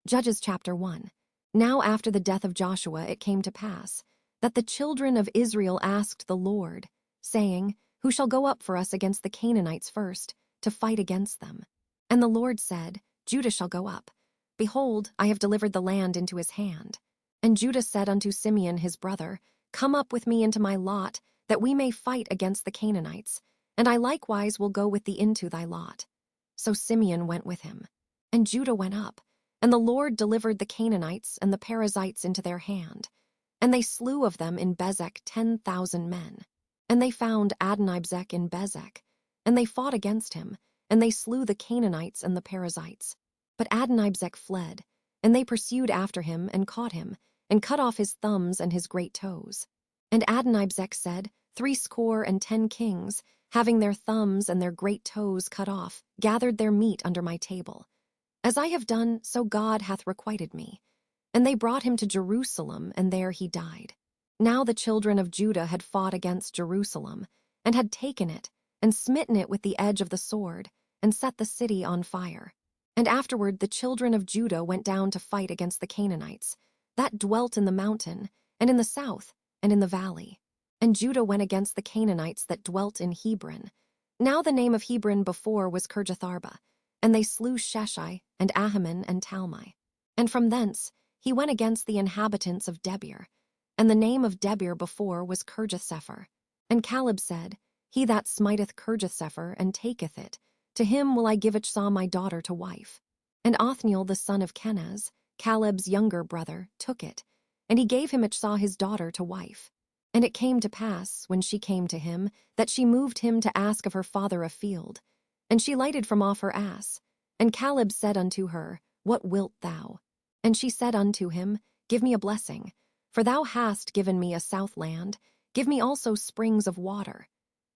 Judges chapter 1. Now after the death of Joshua it came to pass that the children of Israel asked the Lord, saying, Who shall go up for us against the Canaanites first, to fight against them? And the Lord said, Judah shall go up. Behold, I have delivered the land into his hand. And Judah said unto Simeon his brother, Come up with me into my lot, that we may fight against the Canaanites, and I likewise will go with thee into thy lot. So Simeon went with him. And Judah went up, and the Lord delivered the Canaanites and the Perizzites into their hand. And they slew of them in Bezek 10,000 men. And they found Adonibezek in Bezek, and they fought against him, and they slew the Canaanites and the Perizzites. But Adonibezek fled, and they pursued after him, and caught him, and cut off his thumbs and his great toes. And Adonibezek said, 70 kings, having their thumbs and their great toes cut off, gathered their meat under my table. As I have done, so God hath requited me. And they brought him to Jerusalem, and there he died. Now the children of Judah had fought against Jerusalem, and had taken it, and smitten it with the edge of the sword, and set the city on fire. And afterward the children of Judah went down to fight against the Canaanites, that dwelt in the mountain, and in the south, and in the valley. And Judah went against the Canaanites that dwelt in Hebron. Now the name of Hebron before was Kirjatharba, and they slew Sheshai, and Ahiman, and Talmai. And from thence he went against the inhabitants of Debir, and the name of Debir before was Kirjathsepher. And Caleb said, He that smiteth Kirjathsepher and taketh it, to him will I give Achsah my daughter to wife. And Othniel the son of Kenaz, Caleb's younger brother, took it, and he gave him Achsah his daughter to wife. And it came to pass, when she came to him, that she moved him to ask of her father a field. And she lighted from off her ass. And Caleb said unto her, What wilt thou? And she said unto him, Give me a blessing, for thou hast given me a south land, give me also springs of water.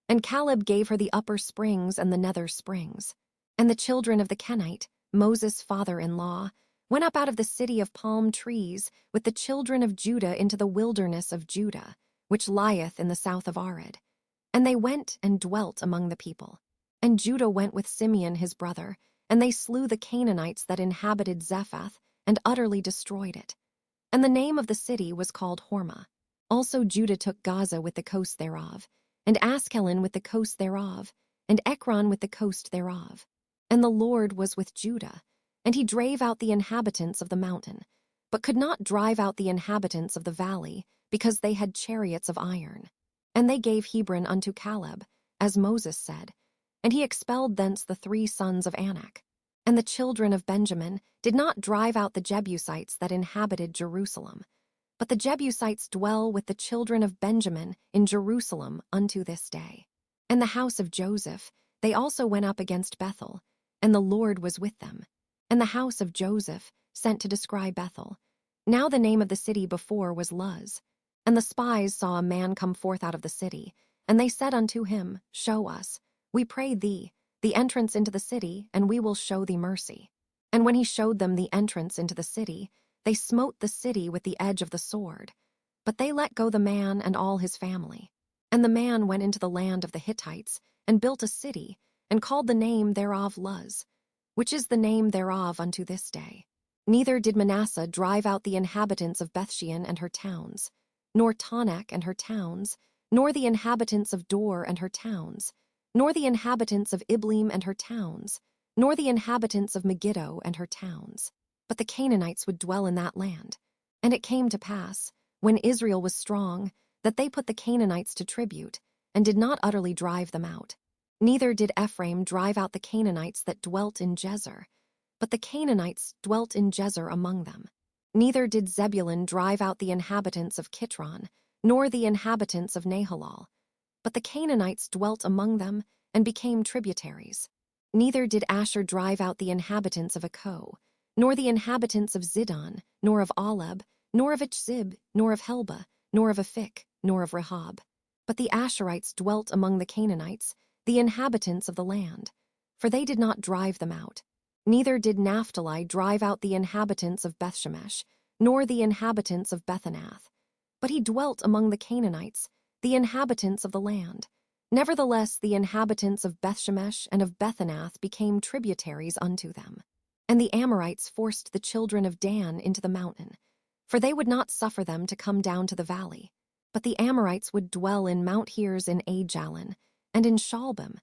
And Caleb gave her the upper springs and the nether springs. And the children of the Kenite, Moses' father-in-law, went up out of the city of palm trees with the children of Judah into the wilderness of Judah, which lieth in the south of Arid. And they went and dwelt among the people. And Judah went with Simeon his brother, and they slew the Canaanites that inhabited Zephath, and utterly destroyed it. And the name of the city was called Hormah. Also Judah took Gaza with the coast thereof, and Askelon with the coast thereof, and Ekron with the coast thereof. And the Lord was with Judah, and he drave out the inhabitants of the mountain, but could not drive out the inhabitants of the valley, because they had chariots of iron. And they gave Hebron unto Caleb, as Moses said, and he expelled thence the 3 sons of Anak. And the children of Benjamin did not drive out the Jebusites that inhabited Jerusalem, but the Jebusites dwell with the children of Benjamin in Jerusalem unto this day. And the house of Joseph, they also went up against Bethel, and the Lord was with them. And the house of Joseph sent to descry Bethel. Now the name of the city before was Luz. And the spies saw a man come forth out of the city, and they said unto him, Show us, we pray thee, the entrance into the city, and we will show thee mercy. And when he showed them the entrance into the city, they smote the city with the edge of the sword. But they let go the man and all his family. And the man went into the land of the Hittites, and built a city, and called the name thereof Luz, which is the name thereof unto this day. Neither did Manasseh drive out the inhabitants of Bethshean and her towns, nor Taanach and her towns, nor the inhabitants of Dor and her towns, nor the inhabitants of Ibleam and her towns, nor the inhabitants of Megiddo and her towns. But the Canaanites would dwell in that land. And it came to pass, when Israel was strong, that they put the Canaanites to tribute, and did not utterly drive them out. Neither did Ephraim drive out the Canaanites that dwelt in Jezer, but the Canaanites dwelt in Jezer among them. Neither did Zebulun drive out the inhabitants of Kitron, nor the inhabitants of Nahalal, but the Canaanites dwelt among them, and became tributaries. Neither did Asher drive out the inhabitants of Akko, nor the inhabitants of Zidon, nor of Aleb, nor of Achzib, nor of Helba, nor of Aphik, nor of Rehob. But the Asherites dwelt among the Canaanites, the inhabitants of the land, for they did not drive them out. Neither did Naphtali drive out the inhabitants of Bethshemesh, nor the inhabitants of Bethanath, but he dwelt among the Canaanites, the inhabitants of the land. Nevertheless the inhabitants of Bethshemesh and of Bethanath became tributaries unto them. And the Amorites forced the children of Dan into the mountain, for they would not suffer them to come down to the valley. But the Amorites would dwell in Mount Heres in Ajalon, and in Shalbim.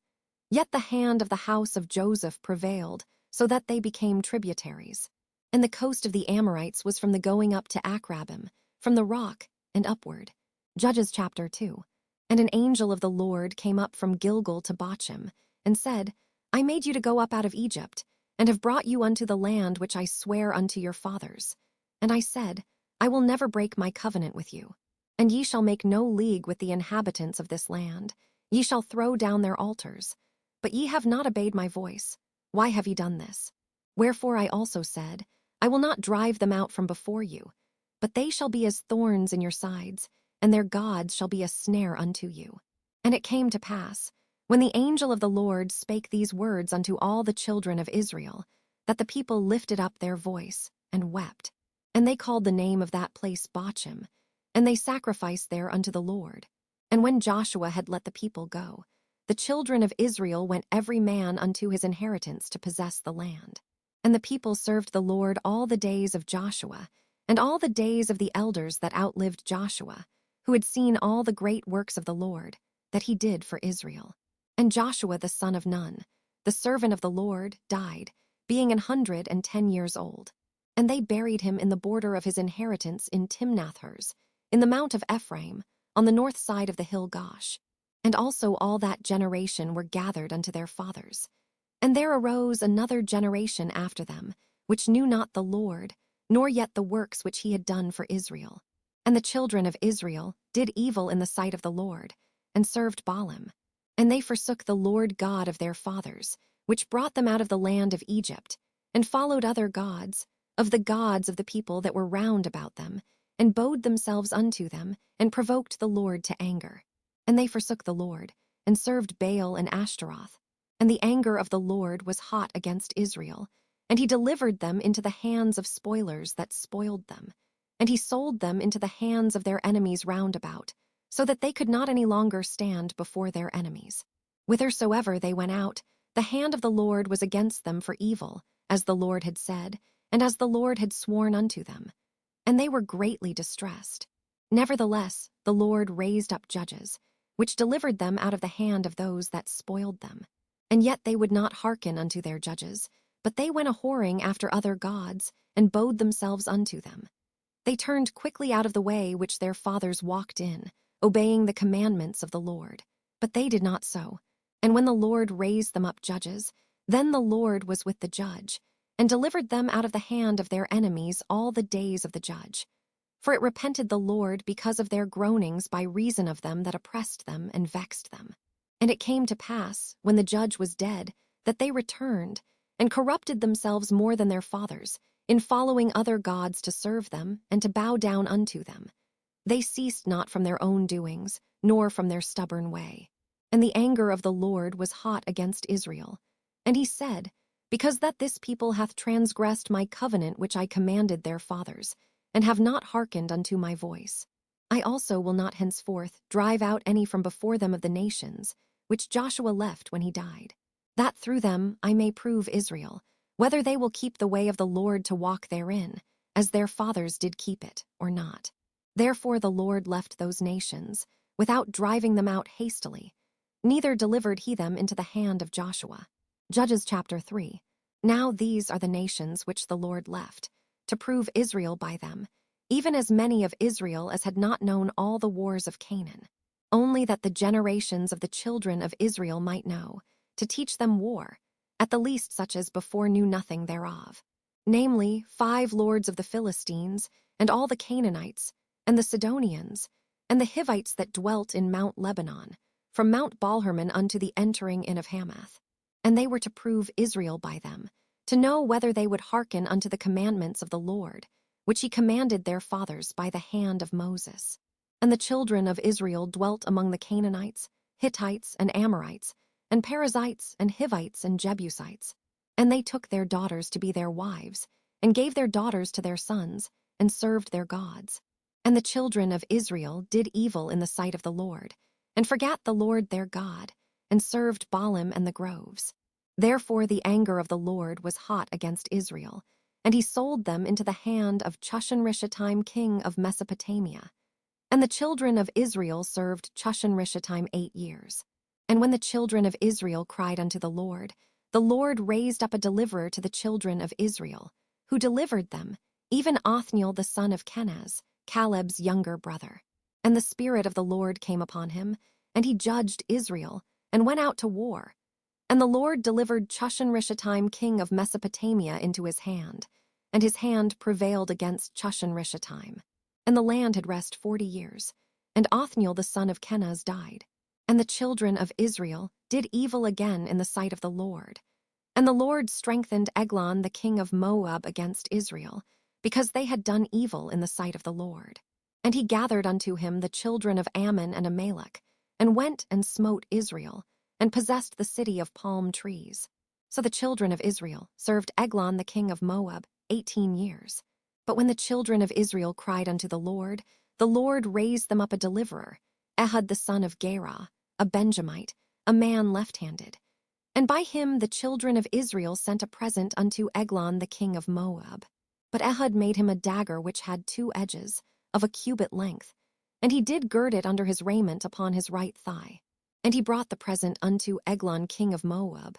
Yet the hand of the house of Joseph prevailed, so that they became tributaries. And the coast of the Amorites was from the going up to Akrabim, from the rock and upward. Judges chapter 2. And an angel of the Lord came up from Gilgal to Bochim, and said, I made you to go up out of Egypt, and have brought you unto the land which I swear unto your fathers. And I said, I will never break my covenant with you. And ye shall make no league with the inhabitants of this land. Ye shall throw down their altars. But ye have not obeyed my voice. Why have ye done this? Wherefore I also said, I will not drive them out from before you, but they shall be as thorns in your sides, and their gods shall be a snare unto you. And it came to pass, when the angel of the Lord spake these words unto all the children of Israel, that the people lifted up their voice and wept. And they called the name of that place Bochim, and they sacrificed there unto the Lord. And when Joshua had let the people go, the children of Israel went every man unto his inheritance to possess the land. And the people served the Lord all the days of Joshua, and all the days of the elders that outlived Joshua, who had seen all the great works of the Lord, that he did for Israel. And Joshua the son of Nun, the servant of the Lord, died, being 110 years old. And they buried him in the border of his inheritance in Timnath-Heres, in the mount of Ephraim, on the north side of the hill Gosh. And also all that generation were gathered unto their fathers. And there arose another generation after them, which knew not the Lord, nor yet the works which he had done for Israel. And the children of Israel did evil in the sight of the Lord, and served Baalim. And they forsook the Lord God of their fathers, which brought them out of the land of Egypt, and followed other gods, of the gods of the people that were round about them, and bowed themselves unto them, and provoked the Lord to anger. And they forsook the Lord, and served Baal and Ashtaroth. And the anger of the Lord was hot against Israel, and he delivered them into the hands of spoilers that spoiled them. And he sold them into the hands of their enemies round about, so that they could not any longer stand before their enemies. Whithersoever they went out, the hand of the Lord was against them for evil, as the Lord had said, and as the Lord had sworn unto them. And they were greatly distressed. Nevertheless, the Lord raised up judges, which delivered them out of the hand of those that spoiled them. And yet they would not hearken unto their judges, but they went a-whoring after other gods, and bowed themselves unto them. They turned quickly out of the way which their fathers walked in, obeying the commandments of the Lord. But they did not so. And when the Lord raised them up judges, then the Lord was with the judge, and delivered them out of the hand of their enemies all the days of the judge. For it repented the Lord because of their groanings by reason of them that oppressed them and vexed them. And it came to pass, when the judge was dead, that they returned, and corrupted themselves more than their fathers, in following other gods to serve them, and to bow down unto them. They ceased not from their own doings, nor from their stubborn way. And the anger of the Lord was hot against Israel. And he said, Because that this people hath transgressed my covenant which I commanded their fathers, and have not hearkened unto my voice, I also will not henceforth drive out any from before them of the nations, which Joshua left when he died, that through them I may prove Israel, whether they will keep the way of the Lord to walk therein, as their fathers did keep it, or not. Therefore the Lord left those nations, without driving them out hastily, neither delivered he them into the hand of Joshua. Judges chapter 3. Now these are the nations which the Lord left, to prove Israel by them, even as many of Israel as had not known all the wars of Canaan, only that the generations of the children of Israel might know, to teach them war, at the least such as before knew nothing thereof, namely 5 lords of the Philistines, and all the Canaanites, and the Sidonians, and the Hivites that dwelt in Mount Lebanon, from Mount Baal-Hermon unto the entering in of Hamath. And they were to prove Israel by them, to know whether they would hearken unto the commandments of the Lord, which he commanded their fathers by the hand of Moses. And the children of Israel dwelt among the Canaanites, Hittites, and Amorites, and Perizzites, and Hivites, and Jebusites. And they took their daughters to be their wives, and gave their daughters to their sons, and served their gods. And the children of Israel did evil in the sight of the Lord, and forgat the Lord their God, and served Baalim and the groves. Therefore the anger of the Lord was hot against Israel, and he sold them into the hand of Jjudges king of Mesopotamia. And the children of Israel served Jjudges 8 years. And when the children of Israel cried unto the Lord raised up a deliverer to the children of Israel, who delivered them, even Othniel the son of Kenaz, Caleb's younger brother. And the Spirit of the Lord came upon him, and he judged Israel, and went out to war. And the Lord delivered Jjudges king of Mesopotamia into his hand, and his hand prevailed against Jjudges. And the land had rest 40 years, and Othniel the son of Kenaz died. And the children of Israel did evil again in the sight of the Lord. And the Lord strengthened Eglon the king of Moab against Israel, because they had done evil in the sight of the Lord. And he gathered unto him the children of Ammon and Amalek, and went and smote Israel, and possessed the city of palm trees. So the children of Israel served Eglon the king of Moab 18 years. But when the children of Israel cried unto the Lord raised them up a deliverer, Ehud the son of Gera, a Benjamite, a man left-handed. And by him the children of Israel sent a present unto Eglon the king of Moab. But Ehud made him a dagger which had 2 edges, of a cubit length, and he did gird it under his raiment upon his right thigh. And he brought the present unto Eglon king of Moab.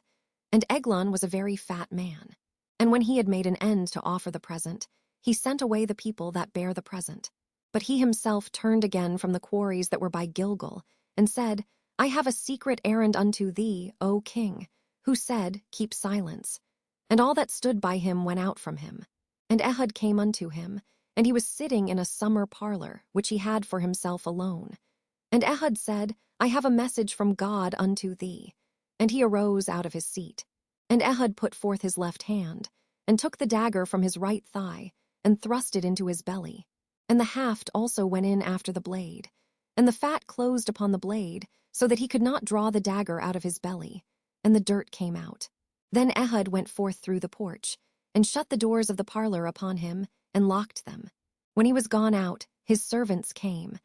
And Eglon was a very fat man. And when he had made an end to offer the present, he sent away the people that bare the present. But he himself turned again from the quarries that were by Gilgal, and said, I have a secret errand unto thee, O king, who said, Keep silence. And all that stood by him went out from him. And Ehud came unto him, and he was sitting in a summer parlor, which he had for himself alone. And Ehud said, I have a message from God unto thee. And he arose out of his seat. And Ehud put forth his left hand, and took the dagger from his right thigh, and thrust it into his belly. And the haft also went in after the blade. And the fat closed upon the blade, so that he could not draw the dagger out of his belly. And the dirt came out. Then Ehud went forth through the porch, and shut the doors of the parlor upon him, and locked them. When he was gone out, his servants came.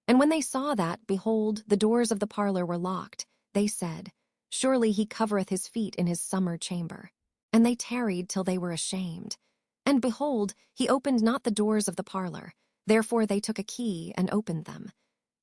And when they saw that, behold, the doors of the parlor were locked, they said, Surely he covereth his feet in his summer chamber. And they tarried till they were ashamed. And behold, he opened not the doors of the parlor. Therefore they took a key and opened them.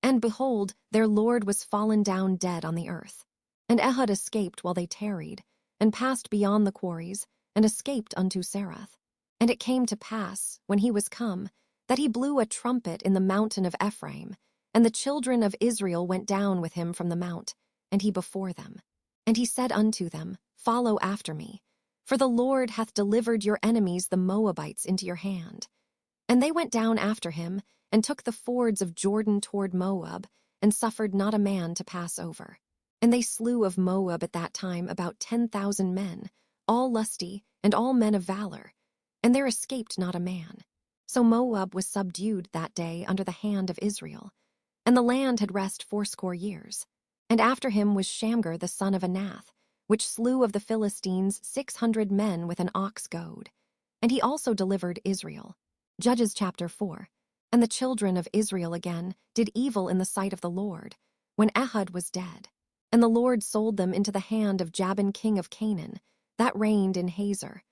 And behold, their lord was fallen down dead on the earth. And Ehud escaped while they tarried, and passed beyond the quarries, and escaped unto Serath. And it came to pass, when he was come, that he blew a trumpet in the mountain of Ephraim, and the children of Israel went down with him from the mount, and he before them. And he said unto them, Follow after me, for the Lord hath delivered your enemies the Moabites into your hand. And they went down after him, and took the fords of Jordan toward Moab, and suffered not a man to pass over. And they slew of Moab at that time about 10,000 men, all lusty, and all men of valor, and there escaped not a man. So Moab was subdued that day under the hand of Israel, and the land had rest 80 years. And after him was Shamgar the son of Anath, which slew of the Philistines 600 men with an ox goad. And he also delivered Israel. Judges chapter 4. And the children of Israel again did evil in the sight of the Lord, when Ehud was dead. And the Lord sold them into the hand of Jabin king of Canaan, that reigned in Hazor,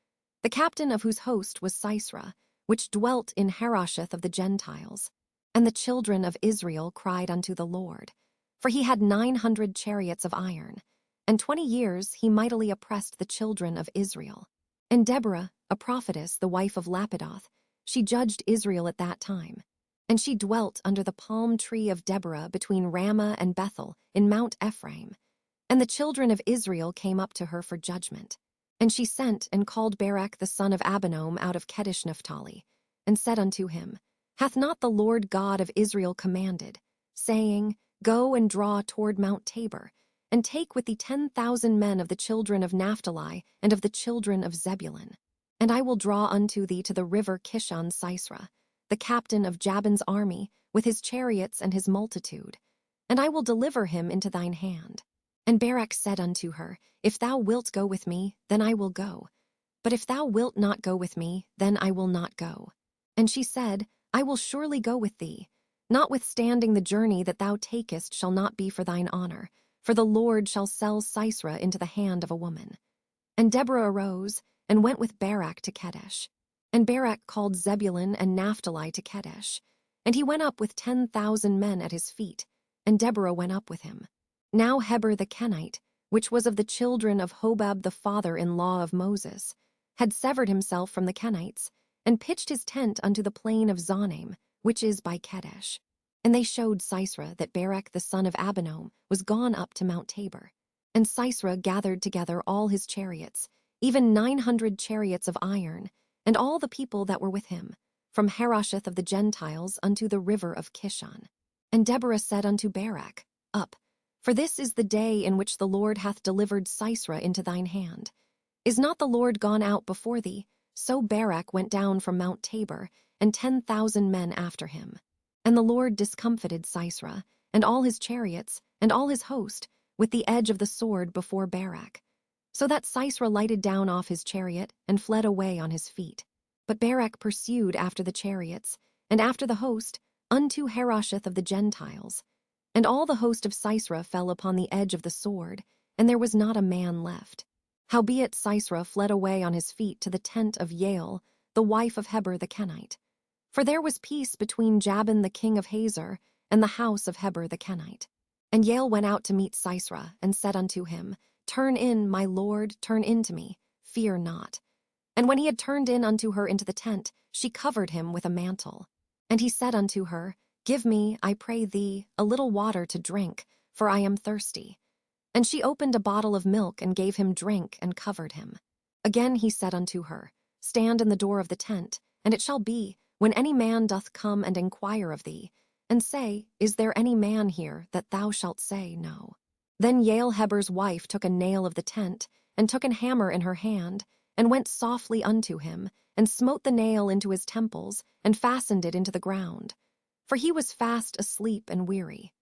the captain of whose host was Sisera, which dwelt in Harosheth of the Gentiles. And the children of Israel cried unto the Lord, for he had 900 chariots of iron, and 20 years he mightily oppressed the children of Israel. And Deborah, a prophetess, the wife of Lapidoth, she judged Israel at that time. And she dwelt under the palm tree of Deborah between Ramah and Bethel in Mount Ephraim. And the children of Israel came up to her for judgment. And she sent and called Barak the son of Abinoam out of Kedesh Naphtali, and said unto him, Hath not the Lord God of Israel commanded, saying, Go and draw toward Mount Tabor, and take with thee 10,000 men of the children of Naphtali and of the children of Zebulun. And I will draw unto thee to the river Kishon Sisera, the captain of Jabin's army, with his chariots and his multitude, and I will deliver him into thine hand. And Barak said unto her, If thou wilt go with me, then I will go. But if thou wilt not go with me, then I will not go. And she said, I will surely go with thee. Notwithstanding the journey that thou takest shall not be for thine honor, for the Lord shall sell Sisera into the hand of a woman. And Deborah arose and went with Barak to Kadesh. And Barak called Zebulun and Naphtali to Kadesh. And he went up with 10,000 men at his feet, and Deborah went up with him. Now Heber the Kenite, which was of the children of Hobab the father-in-law of Moses, had severed himself from the Kenites, and pitched his tent unto the plain of Zonaim, which is by Kadesh. And they showed Sisera that Barak the son of Abinoam was gone up to Mount Tabor. And Sisera gathered together all his chariots, even 900 chariots of iron, and all the people that were with him, from Harosheth of the Gentiles unto the river of Kishon. And Deborah said unto Barak, Up, for this is the day in which the Lord hath delivered Sisera into thine hand. Is not the Lord gone out before thee? So Barak went down from Mount Tabor, and 10,000 men after him. And the Lord discomfited Sisera, and all his chariots, and all his host, with the edge of the sword before Barak, so that Sisera lighted down off his chariot, and fled away on his feet. But Barak pursued after the chariots, and after the host, unto Harosheth of the Gentiles. And all the host of Sisera fell upon the edge of the sword, and there was not a man left. Howbeit Sisera fled away on his feet to the tent of Jael, the wife of Heber the Kenite. For there was peace between Jabin the king of Hazor, and the house of Heber the Kenite. And Jael went out to meet Sisera, and said unto him, Turn in, my lord, turn in to me, fear not. And when he had turned in unto her into the tent, she covered him with a mantle. And he said unto her, Give me, I pray thee, a little water to drink, for I am thirsty. And she opened a bottle of milk, and gave him drink, and covered him. Again he said unto her, Stand in the door of the tent, and it shall be, when any man doth come and inquire of thee, and say, Is there any man here, that thou shalt say, No? Then Jael Heber's wife took a nail of the tent, and took an hammer in her hand, and went softly unto him, and smote the nail into his temples, and fastened it into the ground. For he was fast asleep and weary.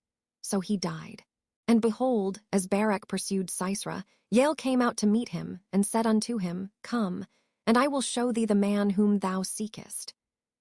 So he died. And behold, as Barak pursued Sisera, Jael came out to meet him, and said unto him, Come, and I will show thee the man whom thou seekest.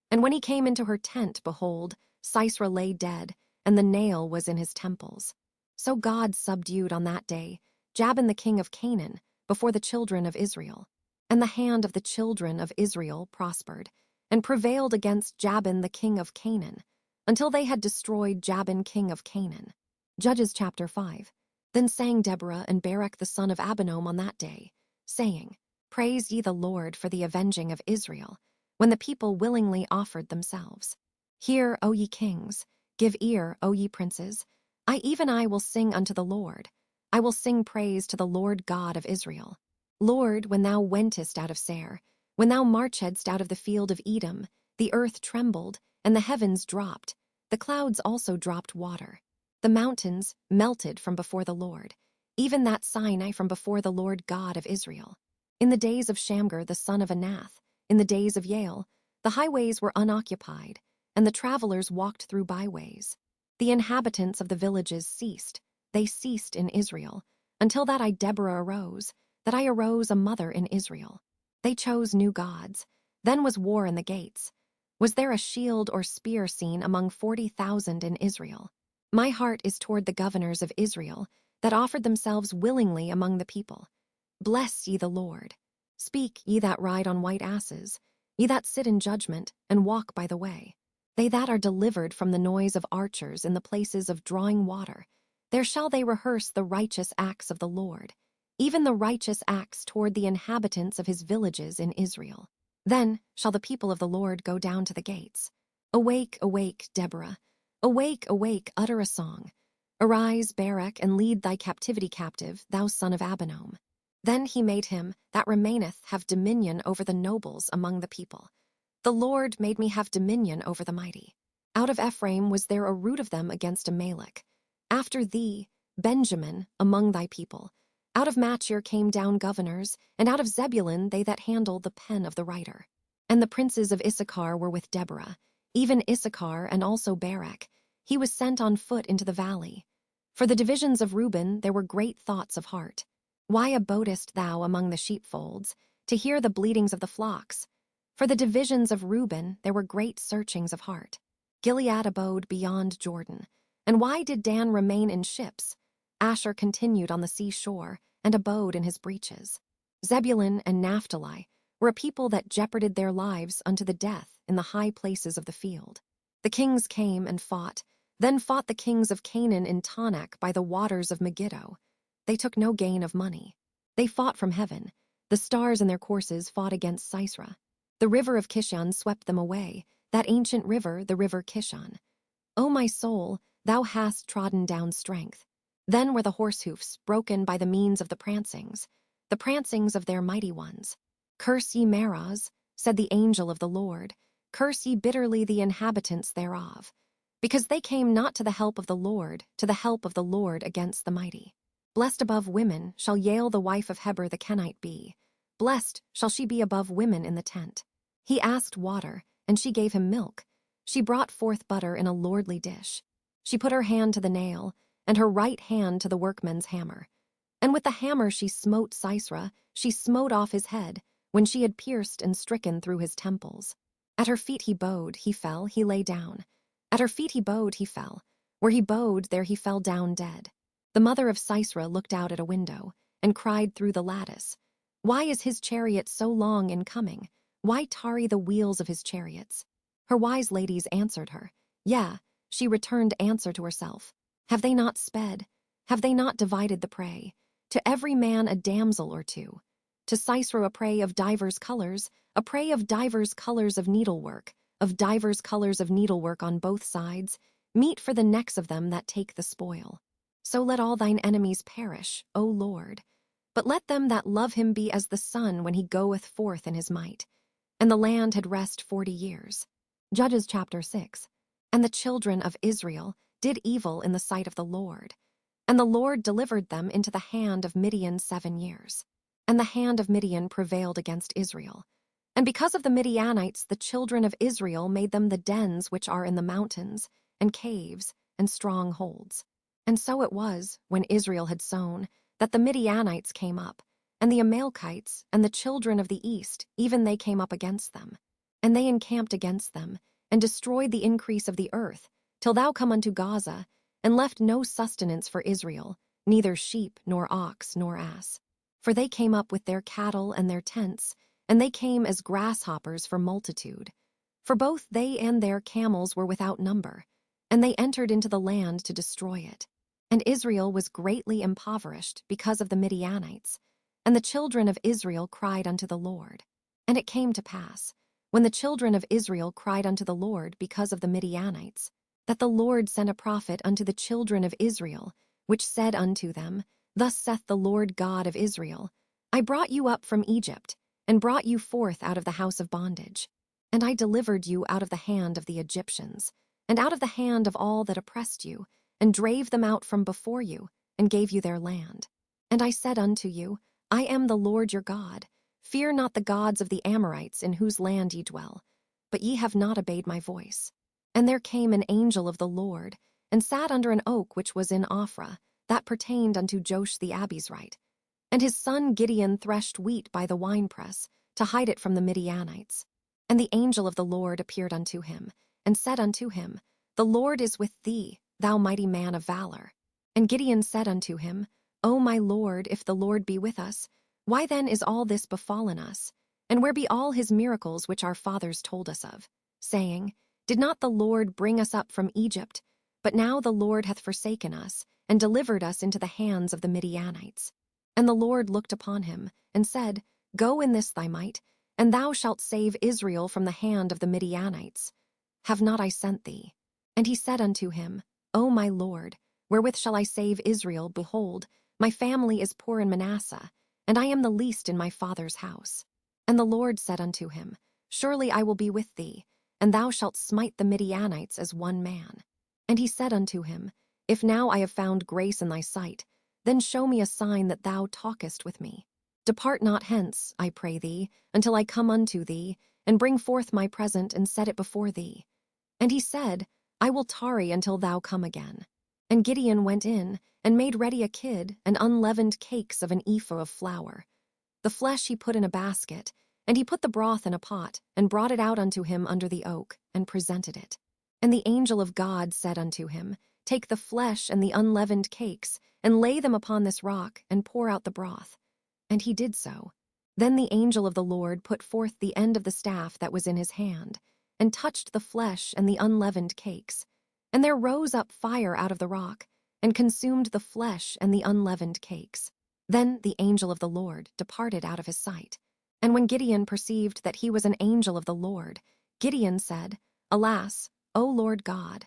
And when he came into her tent, behold, Sisera lay dead, and the nail was in his temples. So God subdued on that day Jabin the king of Canaan before the children of Israel. And the hand of the children of Israel prospered, and prevailed against Jabin the king of Canaan, until they had destroyed Jabin king of Canaan. Judges chapter 5. Then sang Deborah and Barak the son of Abinoam on that day, saying, Praise ye the Lord for the avenging of Israel, when the people willingly offered themselves. Hear, O ye kings, give ear, O ye princes. I will sing unto the Lord. I will sing praise to the Lord God of Israel. Lord, when thou wentest out of Seir, when thou marchedst out of the field of Edom, the earth trembled, and the heavens dropped. The clouds also dropped water. The mountains melted from before the Lord, even that Sinai from before the Lord God of Israel. In the days of Shamgar the son of Anath, in the days of Jael, the highways were unoccupied, and the travelers walked through byways. The inhabitants of the villages ceased. They ceased in Israel, until that I Deborah arose, that I arose a mother in Israel. They chose new gods. Then was war in the gates. Was there a shield or spear seen among 40,000 in Israel? My heart is toward the governors of Israel, that offered themselves willingly among the people. Bless ye the Lord. Speak, ye that ride on white asses, ye that sit in judgment, and walk by the way. They that are delivered from the noise of archers in the places of drawing water, there shall they rehearse the righteous acts of the Lord, even the righteous acts toward the inhabitants of his villages in Israel. Then shall the people of the Lord go down to the gates. Awake, awake, Deborah. Awake, awake, utter a song. Arise, Barak, and lead thy captivity captive, thou son of Abinoam. Then he made him that remaineth have dominion over the nobles among the people. The Lord made me have dominion over the mighty. Out of Ephraim was there a root of them against Amalek. After thee, Benjamin, among thy people. Out of Machir came down governors, and out of Zebulun they that handle the pen of the writer. And the princes of Issachar were with Deborah, even Issachar and also Barak. He was sent on foot into the valley. For the divisions of Reuben there were great thoughts of heart. Why abodest thou among the sheepfolds, to hear the bleatings of the flocks? For the divisions of Reuben there were great searchings of heart. Gilead abode beyond Jordan. And why did Dan remain in ships? Asher continued on the sea shore, and abode in his breaches. Zebulun and Naphtali were a people that jeoparded their lives unto the death in the high places of the field. The kings came and fought, then fought the kings of Canaan in Tanakh by the waters of Megiddo. They took no gain of money. They fought from heaven. The stars in their courses fought against Sisera. The river of Kishon swept them away, that ancient river, the river Kishon. O my soul, thou hast trodden down strength. Then were the horsehoofs broken by the means of the prancings of their mighty ones. Curse ye Meroz, said the angel of the Lord, curse ye bitterly the inhabitants thereof, because they came not to the help of the Lord against the mighty. Blessed above women shall Yael the wife of Heber the Kenite be. Blessed shall she be above women in the tent. He asked water, and she gave him milk. She brought forth butter in a lordly dish. She put her hand to the nail, and her right hand to the workman's hammer. And with the hammer she smote Sisera, she smote off his head, when she had pierced and stricken through his temples. At her feet he bowed, he fell, he lay down. At her feet he bowed, he fell. Where he bowed, there he fell down dead. The mother of Sisera looked out at a window, and cried through the lattice, Why is his chariot so long in coming? Why tarry the wheels of his chariots? Her wise ladies answered her, Yea, she returned answer to herself. Have they not sped? Have they not divided the prey? To every man a damsel or two. To Sisera a prey of divers colors, a prey of divers colors of needlework on both sides, meat for the necks of them that take the spoil. So let all thine enemies perish, O Lord. But let them that love him be as the sun when he goeth forth in his might. And the land had rest 40 years. Judges chapter 6. And the children of Israel did evil in the sight of the Lord. And the Lord delivered them into the hand of Midian 7 years. And the hand of Midian prevailed against Israel. And because of the Midianites, the children of Israel made them the dens which are in the mountains, and caves, and strongholds. And so it was, when Israel had sown, that the Midianites came up, and the Amalekites, and the children of the east, even they came up against them. And they encamped against them, and destroyed the increase of the earth, till thou come unto Gaza, and left no sustenance for Israel, neither sheep, nor ox, nor ass. For they came up with their cattle and their tents, and they came as grasshoppers for multitude. For both they and their camels were without number, and they entered into the land to destroy it. And Israel was greatly impoverished because of the Midianites. And the children of Israel cried unto the Lord. And it came to pass, when the children of Israel cried unto the Lord because of the Midianites, that the Lord sent a prophet unto the children of Israel, which said unto them, Thus saith the Lord God of Israel, I brought you up from Egypt, and brought you forth out of the house of bondage. And I delivered you out of the hand of the Egyptians, and out of the hand of all that oppressed you, and drave them out from before you, and gave you their land. And I said unto you, I am the Lord your God. Fear not the gods of the Amorites in whose land ye dwell, but ye have not obeyed my voice. And there came an angel of the Lord, and sat under an oak which was in Ophrah, that pertained unto Joash the Abizrite. And his son Gideon threshed wheat by the winepress, to hide it from the Midianites. And the angel of the Lord appeared unto him, and said unto him, The Lord is with thee, thou mighty man of valor. And Gideon said unto him, O my Lord, if the Lord be with us, why then is all this befallen us? And where be all his miracles which our fathers told us of, saying, Did not the Lord bring us up from Egypt? But now the Lord hath forsaken us, and delivered us into the hands of the Midianites. And the Lord looked upon him, and said, Go in this thy might, and thou shalt save Israel from the hand of the Midianites. Have not I sent thee? And he said unto him, O my Lord, wherewith shall I save Israel? Behold, my family is poor in Manasseh, and I am the least in my father's house. And the Lord said unto him, Surely I will be with thee, and thou shalt smite the Midianites as one man. And he said unto him, If now I have found grace in thy sight, then show me a sign that thou talkest with me. Depart not hence, I pray thee, until I come unto thee, and bring forth my present, and set it before thee. And he said, I will tarry until thou come again. And Gideon went in, and made ready a kid, and unleavened cakes of an ephah of flour. The flesh he put in a basket, and he put the broth in a pot, and brought it out unto him under the oak, and presented it. And the angel of God said unto him, Take the flesh and the unleavened cakes, and lay them upon this rock, and pour out the broth. And he did so. Then the angel of the Lord put forth the end of the staff that was in his hand, and touched the flesh and the unleavened cakes. And there rose up fire out of the rock, and consumed the flesh and the unleavened cakes. Then the angel of the Lord departed out of his sight. And when Gideon perceived that he was an angel of the Lord, Gideon said, Alas, O Lord God,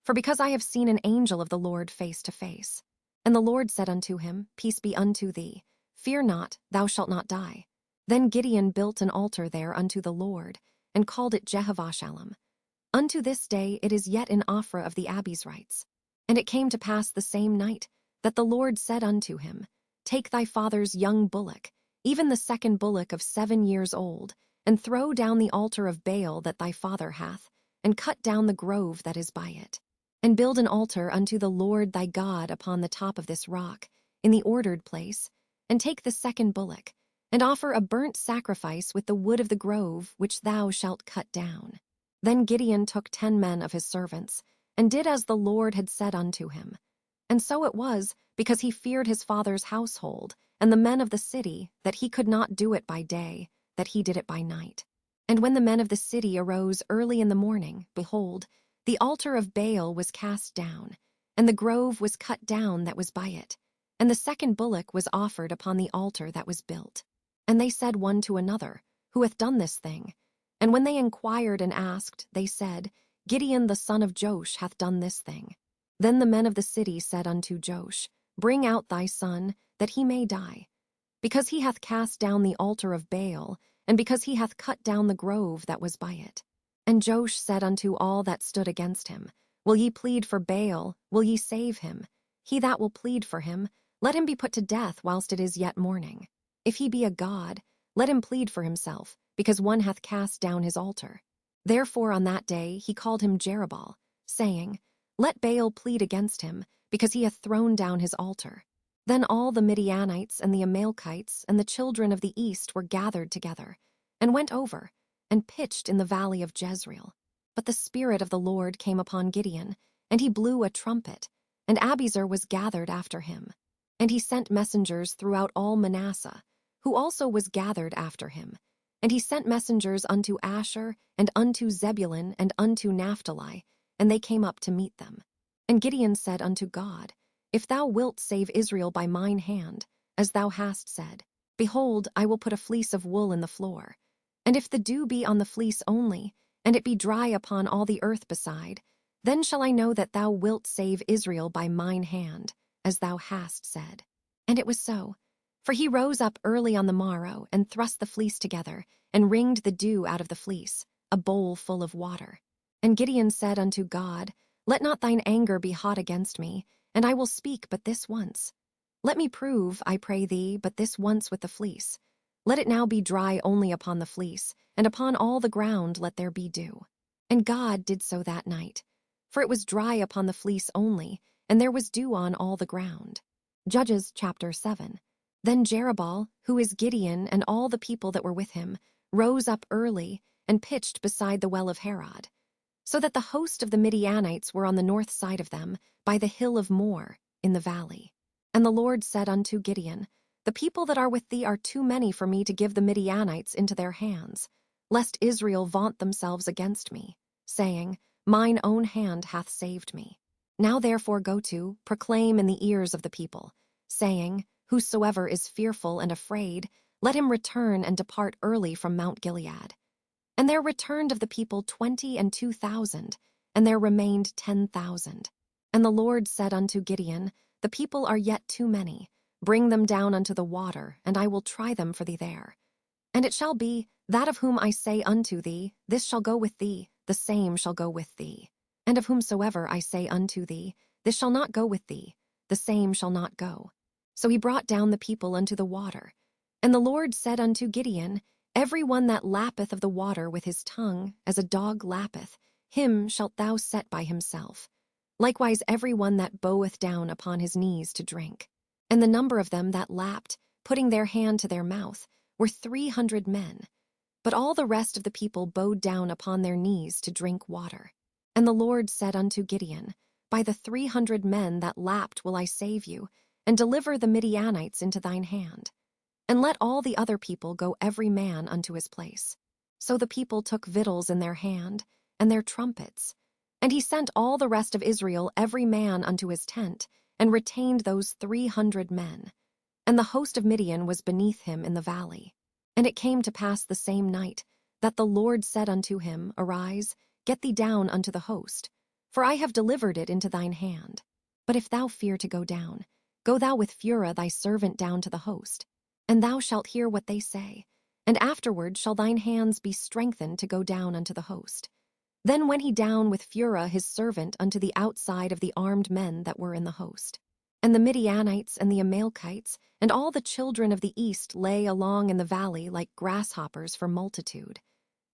for because I have seen an angel of the Lord face to face. And the Lord said unto him, Peace be unto thee. Fear not, thou shalt not die. Then Gideon built an altar there unto the Lord, and called it Jehovah-Shalom. Unto this day it is yet in Ophrah of the Abizrites. And it came to pass the same night that the Lord said unto him, Take thy father's young bullock, even the second bullock of 7 years old, and throw down the altar of Baal that thy father hath, and cut down the grove that is by it. And build an altar unto the Lord thy God upon the top of this rock, in the ordered place, and take the second bullock, and offer a burnt sacrifice with the wood of the grove which thou shalt cut down. Then Gideon took 10 men of his servants, and did as the Lord had said unto him. And so it was, because he feared his father's household, and the men of the city, that he could not do it by day, that he did it by night. And when the men of the city arose early in the morning, behold, the altar of Baal was cast down, and the grove was cut down that was by it, and the second bullock was offered upon the altar that was built. And they said one to another, Who hath done this thing? And when they inquired and asked, they said, Gideon the son of Joash hath done this thing. Then the men of the city said unto Joash, Bring out thy son, that he may die, because he hath cast down the altar of Baal, and because he hath cut down the grove that was by it. And Joash said unto all that stood against him, Will ye plead for Baal? Will ye save him? He that will plead for him, let him be put to death whilst it is yet morning. If he be a god, let him plead for himself, because one hath cast down his altar. Therefore on that day he called him Jerubbaal, saying, Let Baal plead against him, because he hath thrown down his altar. Then all the Midianites and the Amalekites and the children of the east were gathered together, and went over, and pitched in the valley of Jezreel. But the Spirit of the Lord came upon Gideon, and he blew a trumpet, and Abiezer was gathered after him. And he sent messengers throughout all Manasseh, who also was gathered after him. And he sent messengers unto Asher, and unto Zebulun, and unto Naphtali, and they came up to meet them. And Gideon said unto God, If thou wilt save Israel by mine hand, as thou hast said, behold, I will put a fleece of wool in the floor. And if the dew be on the fleece only, and it be dry upon all the earth beside, then shall I know that thou wilt save Israel by mine hand, as thou hast said. And it was so. For he rose up early on the morrow, and thrust the fleece together, and wringed the dew out of the fleece, a bowl full of water. And Gideon said unto God, Let not thine anger be hot against me, and I will speak but this once. Let me prove, I pray thee, but this once with the fleece. Let it now be dry only upon the fleece, and upon all the ground let there be dew. And God did so that night. For it was dry upon the fleece only, and there was dew on all the ground. Judges chapter 7. Then Jerubbaal, who is Gideon, and all the people that were with him, rose up early, and pitched beside the well of Harod, so that the host of the Midianites were on the north side of them, by the hill of Moor, in the valley. And the Lord said unto Gideon, The people that are with thee are too many for me to give the Midianites into their hands, lest Israel vaunt themselves against me, saying, Mine own hand hath saved me. Now therefore go to, proclaim in the ears of the people, saying, Whosoever is fearful and afraid, let him return and depart early from Mount Gilead. And there returned of the people 22,000, and there remained 10,000. And the Lord said unto Gideon, The people are yet too many. Bring them down unto the water, and I will try them for thee there. And it shall be, that of whom I say unto thee, This shall go with thee, the same shall go with thee. And of whomsoever I say unto thee, This shall not go with thee, the same shall not go. So he brought down the people unto the water. And the Lord said unto Gideon, Every one that lappeth of the water with his tongue, as a dog lappeth, him shalt thou set by himself. Likewise every one that boweth down upon his knees to drink. And the number of them that lapped, putting their hand to their mouth, were 300 men. But all the rest of the people bowed down upon their knees to drink water. And the Lord said unto Gideon, By the 300 men that lapped will I save you, and deliver the Midianites into thine hand. and let all the other people go every man unto his place. So the people took victuals in their hand, and their trumpets. And he sent all the rest of Israel every man unto his tent, and retained those 300 men. And the host of Midian was beneath him in the valley. And it came to pass the same night, that the Lord said unto him, Arise, get thee down unto the host, for I have delivered it into thine hand. But if thou fear to go down, go thou with Phurah thy servant down to the host, and thou shalt hear what they say, and afterward shall thine hands be strengthened to go down unto the host. Then went he down with Phurah his servant unto the outside of the armed men that were in the host. And the Midianites and the Amalekites and all the children of the east lay along in the valley like grasshoppers for multitude.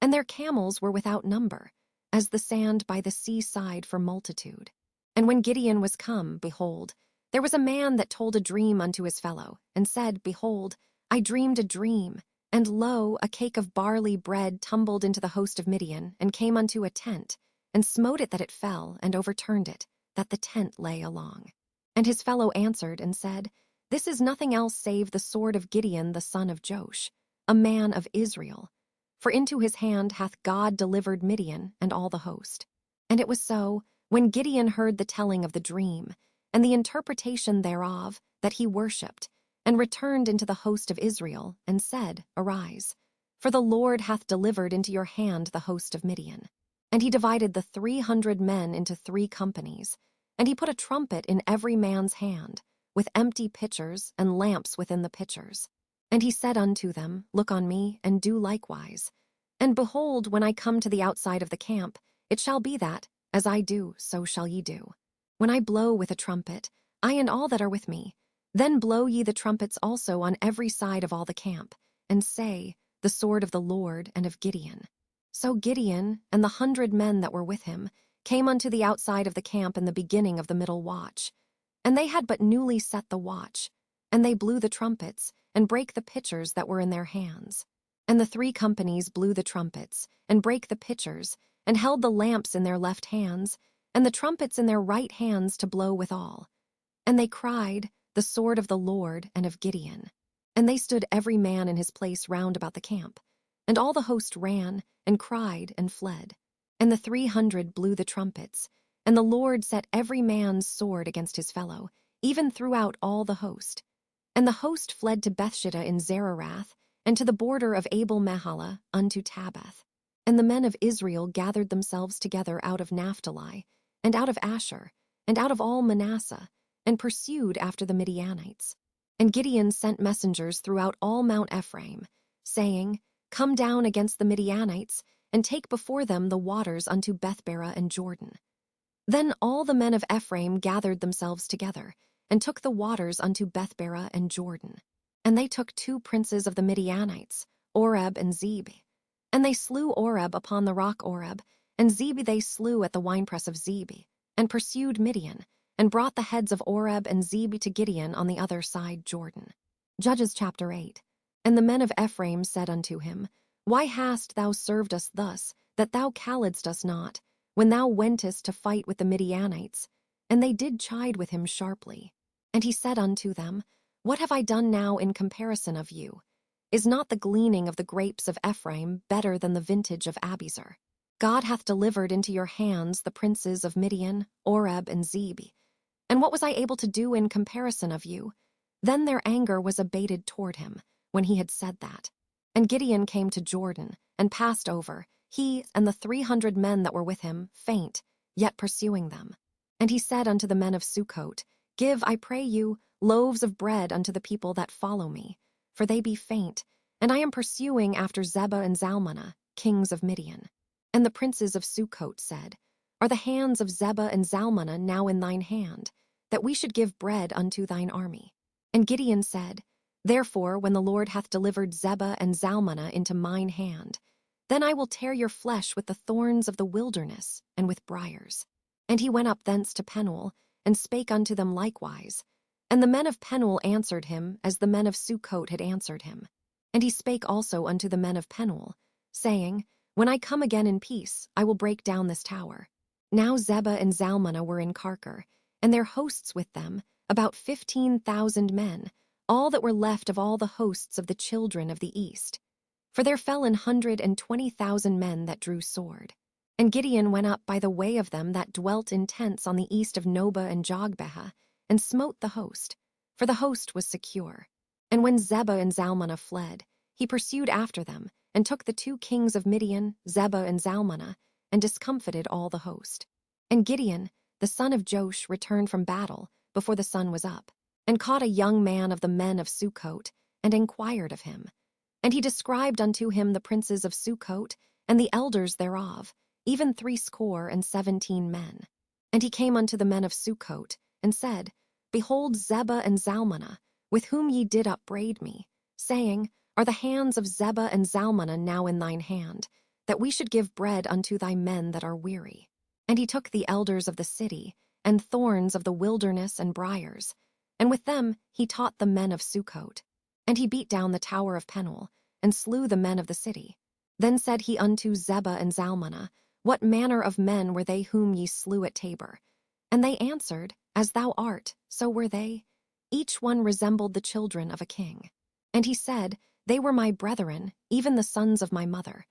And their camels were without number, as the sand by the seaside for multitude. And when Gideon was come, behold, there was a man that told a dream unto his fellow, and said, Behold, I dreamed a dream, and lo, a cake of barley bread tumbled into the host of Midian, and came unto a tent, and smote it that it fell, and overturned it, that the tent lay along. And his fellow answered and said, This is nothing else save the sword of Gideon the son of Joash, a man of Israel. For into his hand hath God delivered Midian and all the host. And it was so, when Gideon heard the telling of the dream, and the interpretation thereof, that he worshipped, and returned into the host of Israel, and said, Arise, for the Lord hath delivered into your hand the host of Midian. And he divided the 300 men into 3 companies, and he put a trumpet in every man's hand, with empty pitchers and lamps within the pitchers. And he said unto them, Look on me, and do likewise. And behold, when I come to the outside of the camp, it shall be that, as I do, so shall ye do. When I blow with a trumpet, I and all that are with me, then blow ye the trumpets also on every side of all the camp, and say, The sword of the Lord and of Gideon. So Gideon and the 100 men that were with him came unto the outside of the camp in the beginning of the middle watch. And they had but newly set the watch, and they blew the trumpets, and brake the pitchers that were in their hands. And the 3 companies blew the trumpets, and brake the pitchers, and held the lamps in their left hands, and the trumpets in their right hands to blow withal. And they cried, The sword of the Lord and of Gideon. And they stood every man in his place round about the camp. And all the host ran, and cried, and fled. And the 300 blew the trumpets, and the Lord set every man's sword against his fellow, even throughout all the host. And the host fled to Bethshittah in Zererath, and to the border of Abel-Meholah unto Tabbath. And the men of Israel gathered themselves together out of Naphtali, and out of Asher, and out of all Manasseh, and pursued after the Midianites. And Gideon sent messengers throughout all Mount Ephraim, saying, Come down against the Midianites, and take before them the waters unto Bethbara and Jordan. Then all the men of Ephraim gathered themselves together, and took the waters unto Bethbara and Jordan. And they took 2 princes of the Midianites, Oreb and Zeb. And they slew Oreb upon the rock Oreb, and Zeb they slew at the winepress of Zeb, and pursued Midian, and brought the heads of Oreb and Zeb to Gideon on the other side Jordan. Judges chapter 8. And the men of Ephraim said unto him, Why hast thou served us thus, that thou calledst us not, when thou wentest to fight with the Midianites? And they did chide with him sharply. And he said unto them, What have I done now in comparison of you? Is not the gleaning of the grapes of Ephraim better than the vintage of Abiezer? God hath delivered into your hands the princes of Midian, Oreb, and Zeb. And what was I able to do in comparison of you? Then their anger was abated toward him, when he had said that. And Gideon came to Jordan, and passed over, he and the 300 men that were with him, faint, yet pursuing them. And he said unto the men of Sukkot, Give, I pray you, loaves of bread unto the people that follow me, for they be faint, and I am pursuing after Zebah and Zalmunna, kings of Midian. And the princes of Sukkot said, Are the hands of Zebah and Zalmunna now in thine hand, that we should give bread unto thine army? And Gideon said, Therefore, when the Lord hath delivered Zebah and Zalmunna into mine hand, then I will tear your flesh with the thorns of the wilderness and with briars. And he went up thence to Penuel, and spake unto them likewise. And the men of Penuel answered him, as the men of Sukkot had answered him. And he spake also unto the men of Penuel, saying, When I come again in peace, I will break down this tower. Now Zebah and Zalmunna were in Karkor, and their hosts with them, about 15,000 men, all that were left of all the hosts of the children of the east. For there fell 120,000 men that drew sword. And Gideon went up by the way of them that dwelt in tents on the east of Nobah and Jogbehah, and smote the host, for the host was secure. And when Zebah and Zalmunna fled, he pursued after them, and took the 2 kings of Midian, Zebah and Zalmunna, and discomfited all the host. And Gideon, the son of Joash, returned from battle before the sun was up, and caught a young man of the men of Sukkot, and inquired of him. And he described unto him the princes of Sukkot, and the elders thereof, even 70 men. And he came unto the men of Sukkot, and said, Behold Zebah and Zalmunna, with whom ye did upbraid me, saying, Are the hands of Zebah and Zalmunna now in thine hand, that we should give bread unto thy men that are weary? And he took the elders of the city, and thorns of the wilderness and briars, and with them he taught the men of Sukkot. And he beat down the tower of Penuel, and slew the men of the city. Then said he unto Zebah and Zalmunna, What manner of men were they whom ye slew at Tabor? And they answered, As thou art, so were they. Each one resembled the children of a king. And he said, They were my brethren, even the sons of my mother.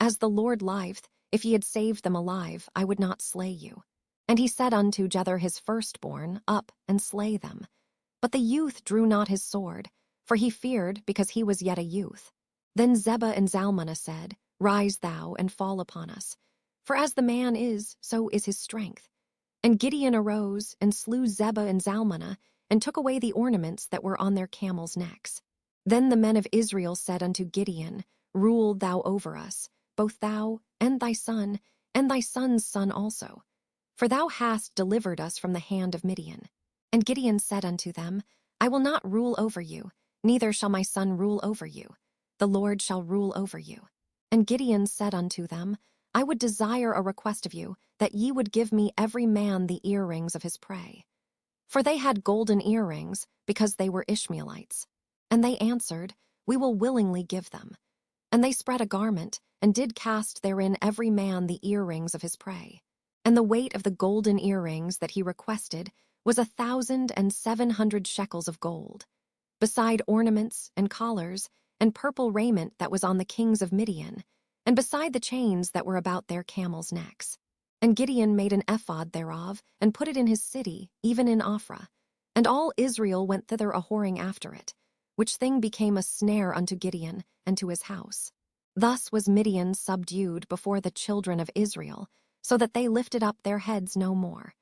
As the Lord liveth, if ye had saved them alive, I would not slay you. And he said unto Jether his firstborn, Up, and slay them. But the youth drew not his sword, for he feared, because he was yet a youth. Then Zebah and Zalmunna said, Rise thou, and fall upon us. For as the man is, so is his strength. And Gideon arose, and slew Zebah and Zalmunna, and took away the ornaments that were on their camels' necks. Then the men of Israel said unto Gideon, Rule thou over us, both thou, and thy son, and thy son's son also. For thou hast delivered us from the hand of Midian. And Gideon said unto them, I will not rule over you, neither shall my son rule over you. The Lord shall rule over you. And Gideon said unto them, I would desire a request of you, that ye would give me every man the earrings of his prey. For they had golden earrings, because they were Ishmaelites. And they answered, We will willingly give them. And they spread a garment, and did cast therein every man the earrings of his prey. And the weight of the golden earrings that he requested was 1,700 shekels of gold, beside ornaments and collars, and purple raiment that was on the kings of Midian, and beside the chains that were about their camels' necks. And Gideon made an ephod thereof, and put it in his city, even in Ophrah. And all Israel went thither a-whoring after it, which thing became a snare unto Gideon and to his house. Thus was Midian subdued before the children of Israel, so that they lifted up their heads no more.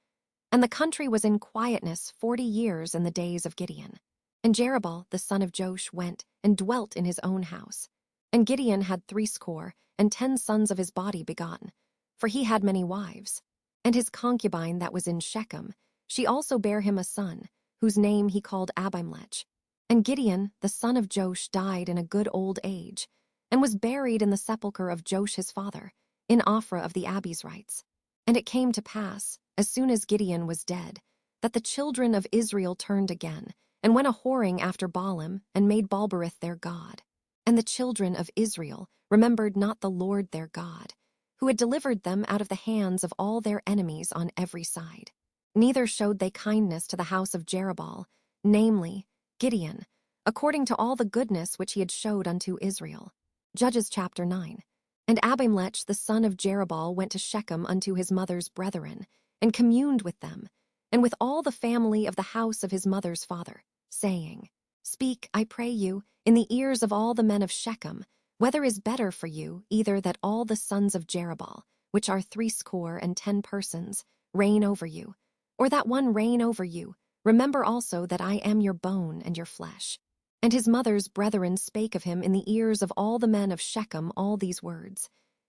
And the country was in quietness 40 years in the days of Gideon. And Jerubbaal the son of Joash went and dwelt in his own house. And Gideon had 70 sons of his body begotten, for he had many wives. And his concubine that was in Shechem, she also bare him a son, whose name he called Abimelech. And Gideon the son of Joash died in a good old age, and was buried in the sepulchre of Joash his father, in Ophrah of the Abizrites. And it came to pass, as soon as Gideon was dead, that the children of Israel turned again, and went a-whoring after Baalim, and made Balberith their god. And the children of Israel remembered not the Lord their God, who had delivered them out of the hands of all their enemies on every side. Neither showed they kindness to the house of Jerubbaal, namely, Gideon, according to all the goodness which he had showed unto Israel. Judges chapter 9. And Abimelech the son of Jerubbaal went to Shechem unto his mother's brethren, and communed with them, and with all the family of the house of his mother's father, saying, Speak, I pray you, in the ears of all the men of Shechem, whether is better for you, either that all the sons of Jerubbaal, which are 70 persons, reign over you, or that one reign over you. Remember also that I am your bone and your flesh. And his mother's brethren spake of him in the ears of all the men of Shechem all these words.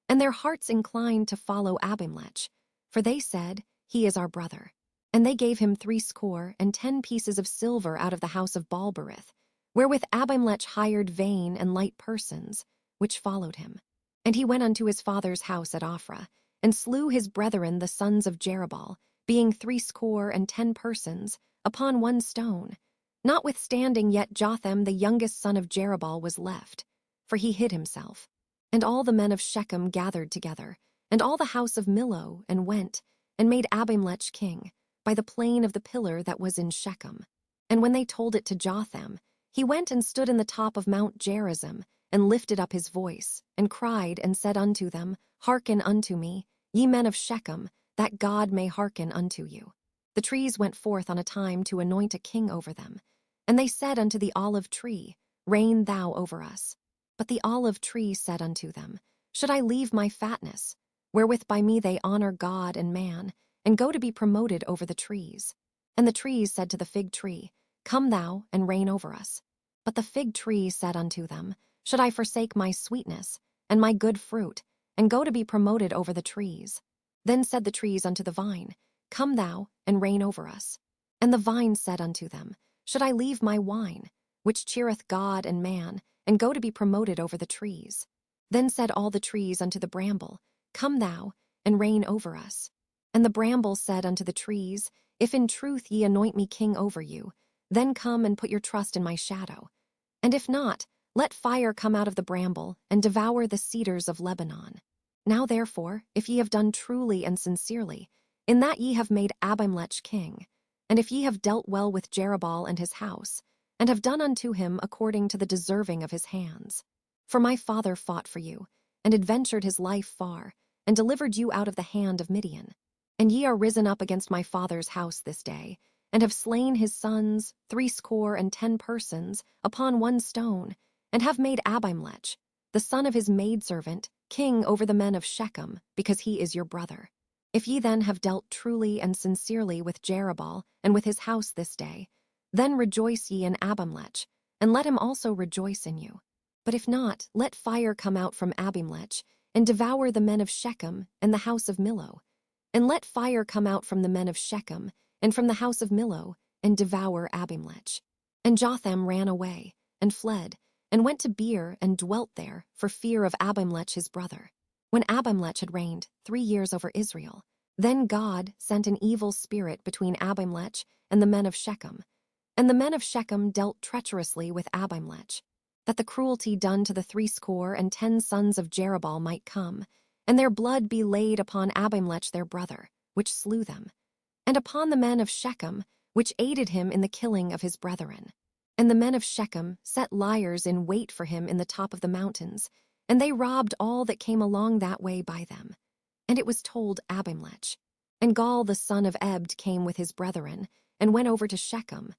And their hearts inclined to follow Abimelech, for they said, He is our brother. And they gave him 70 pieces of silver out of the house of Balberith, wherewith Abimelech hired vain and light persons, which followed him. And he went unto his father's house at Ophrah, and slew his brethren the sons of Jerubbaal, being 70 persons, upon one stone. Notwithstanding yet Jotham the youngest son of Jerubbaal was left, for he hid himself. And all the men of Shechem gathered together, and all the house of Millo, and went, and made Abimelech king, by the plain of the pillar that was in Shechem. And when they told it to Jotham, He went and stood in the top of Mount Gerizim, and lifted up his voice, and cried, and said unto them, Hearken unto me, ye men of Shechem, that God may hearken unto you. The trees went forth on a time to anoint a king over them. And they said unto the olive tree, Reign thou over us. But the olive tree said unto them, Should I leave my fatness, wherewith by me they honor God and man, and go to be promoted over the trees? And the trees said to the fig tree, Come thou, and reign over us. But the fig tree said unto them, Should I forsake my sweetness, and my good fruit, and go to be promoted over the trees? Then said the trees unto the vine, Come thou, and reign over us. And the vine said unto them, Should I leave my wine, which cheereth God and man, and go to be promoted over the trees? Then said all the trees unto the bramble, Come thou, and reign over us. And the bramble said unto the trees, If in truth ye anoint me king over you, then come and put your trust in my shadow. And if not, let fire come out of the bramble, and devour the cedars of Lebanon. Now therefore, if ye have done truly and sincerely, in that ye have made Abimelech king, and if ye have dealt well with Jerubbaal and his house, and have done unto him according to the deserving of his hands. For my father fought for you, and adventured his life far, and delivered you out of the hand of Midian. And ye are risen up against my father's house this day, and have slain his sons, 70 persons, upon one stone, and have made Abimelech, the son of his maidservant, king over the men of Shechem, because he is your brother. If ye then have dealt truly and sincerely with Jerubbaal and with his house this day, then rejoice ye in Abimelech, and let him also rejoice in you. But if not, let fire come out from Abimelech, and devour the men of Shechem and the house of Millo. And let fire come out from the men of Shechem and from the house of Millo, and devour Abimelech. And Jotham ran away, and fled, and went to Beer, and dwelt there, for fear of Abimelech his brother. When Abimelech had reigned 3 years over Israel, then God sent an evil spirit between Abimelech and the men of Shechem. And the men of Shechem dealt treacherously with Abimelech, that the cruelty done to the 70 sons of Jerubbaal might come, and their blood be laid upon Abimelech their brother, which slew them, and upon the men of Shechem, which aided him in the killing of his brethren. And the men of Shechem set liers in wait for him in the top of the mountains, and they robbed all that came along that way by them. And it was told Abimelech. And Gaal the son of Ebed came with his brethren, and went over to Shechem.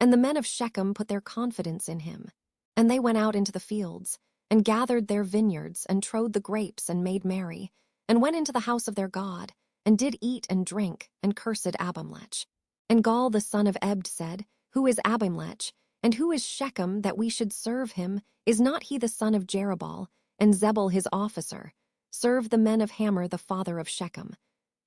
And the men of Shechem put their confidence in him. And they went out into the fields, and gathered their vineyards, and trode the grapes, and made merry, and went into the house of their God, and did eat and drink, and cursed Abimelech. And Gaal the son of Ebed said, Who is Abimelech, and who is Shechem, that we should serve him? Is not he the son of Jerubbaal, and Zebul his officer? Serve the men of Hamor the father of Shechem.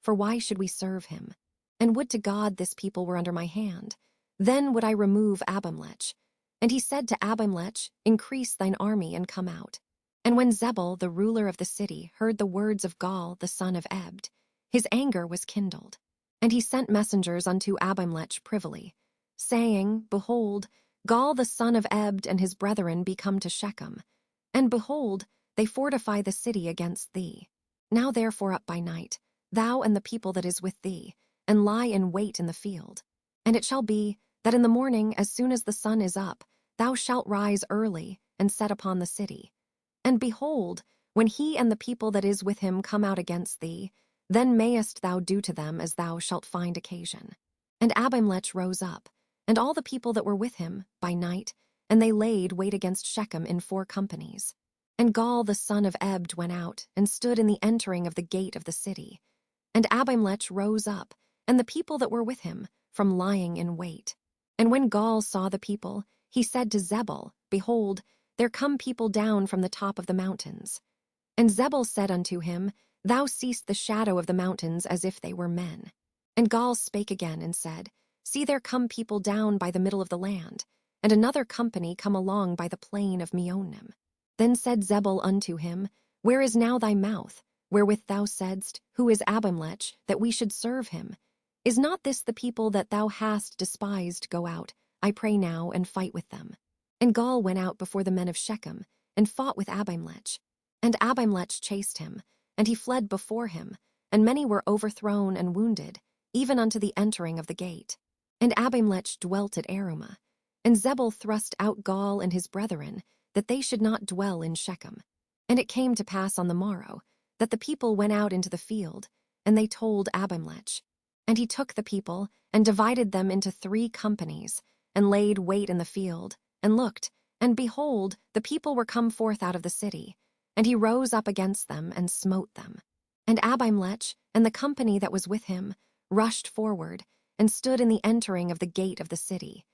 For why should we serve him? And would to God this people were under my hand. Then would I remove Abimelech. And he said to Abimelech, Increase thine army, and come out. And when Zebul the ruler of the city heard the words of Gaal the son of Ebed, his anger was kindled. And he sent messengers unto Abimelech privily, saying, Behold, Gaal the son of Ebed and his brethren be come to Shechem. And behold, they fortify the city against thee. Now therefore up by night, thou and the people that is with thee, and lie in wait in the field. And it shall be, that in the morning, as soon as the sun is up, thou shalt rise early, and set upon the city. And behold, when he and the people that is with him come out against thee, then mayest thou do to them as thou shalt find occasion. And Abimelech rose up, and all the people that were with him, by night, and they laid wait against Shechem in 4 companies. And Gaal the son of Ebed went out, and stood in the entering of the gate of the city. And Abimelech rose up, and the people that were with him, from lying in wait. And when Gaal saw the people, he said to Zebul, Behold, there come people down from the top of the mountains. And Zebul said unto him, Thou seest the shadow of the mountains as if they were men. And Gaal spake again and said, See, there come people down by the middle of the land, and another company come along by the plain of Meonim. Then said Zebul unto him, Where is now thy mouth, wherewith thou saidst, Who is Abimelech, that we should serve him? Is not this the people that thou hast despised? Go out, I pray now, and fight with them. And Gaal went out before the men of Shechem, and fought with Abimelech. And Abimelech chased him, and he fled before him, and many were overthrown and wounded, even unto the entering of the gate. And Abimelech dwelt at Arumah. And Zebul thrust out Gaal and his brethren, that they should not dwell in Shechem. And it came to pass on the morrow, that the people went out into the field, and they told Abimelech. And he took the people, and divided them into 3 companies, and laid wait in the field, and looked, and behold, the people were come forth out of the city. And he rose up against them, and smote them. And Abimelech, and the company that was with him, rushed forward, and stood in the entering of the gate of the city.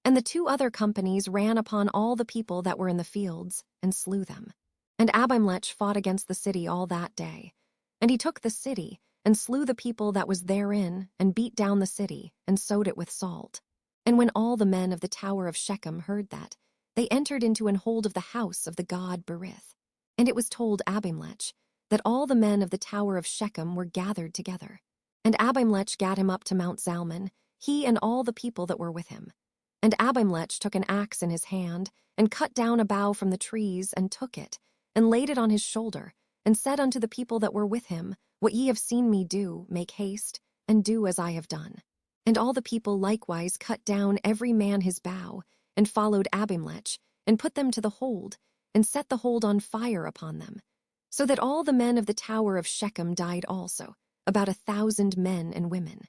And the 2 other companies ran upon all the people that were in the fields, and slew them. And Abimelech fought against the city all that day. And he took the city, and slew the people that was therein, and beat down the city, and sowed it with salt. And when all the men of the tower of Shechem heard that, they entered into an hold of the house of the god Berith. And it was told Abimelech that all the men of the tower of Shechem were gathered together. And Abimelech gat him up to Mount Zalmon, he and all the people that were with him. And Abimelech took an axe in his hand, and cut down a bough from the trees, and took it, and laid it on his shoulder, and said unto the people that were with him, What ye have seen me do, make haste, and do as I have done. And all the people likewise cut down every man his bough, and followed Abimelech, and put them to the hold, and set the hold on fire upon them. So that all the men of the tower of Shechem died also, about 1,000 men and women.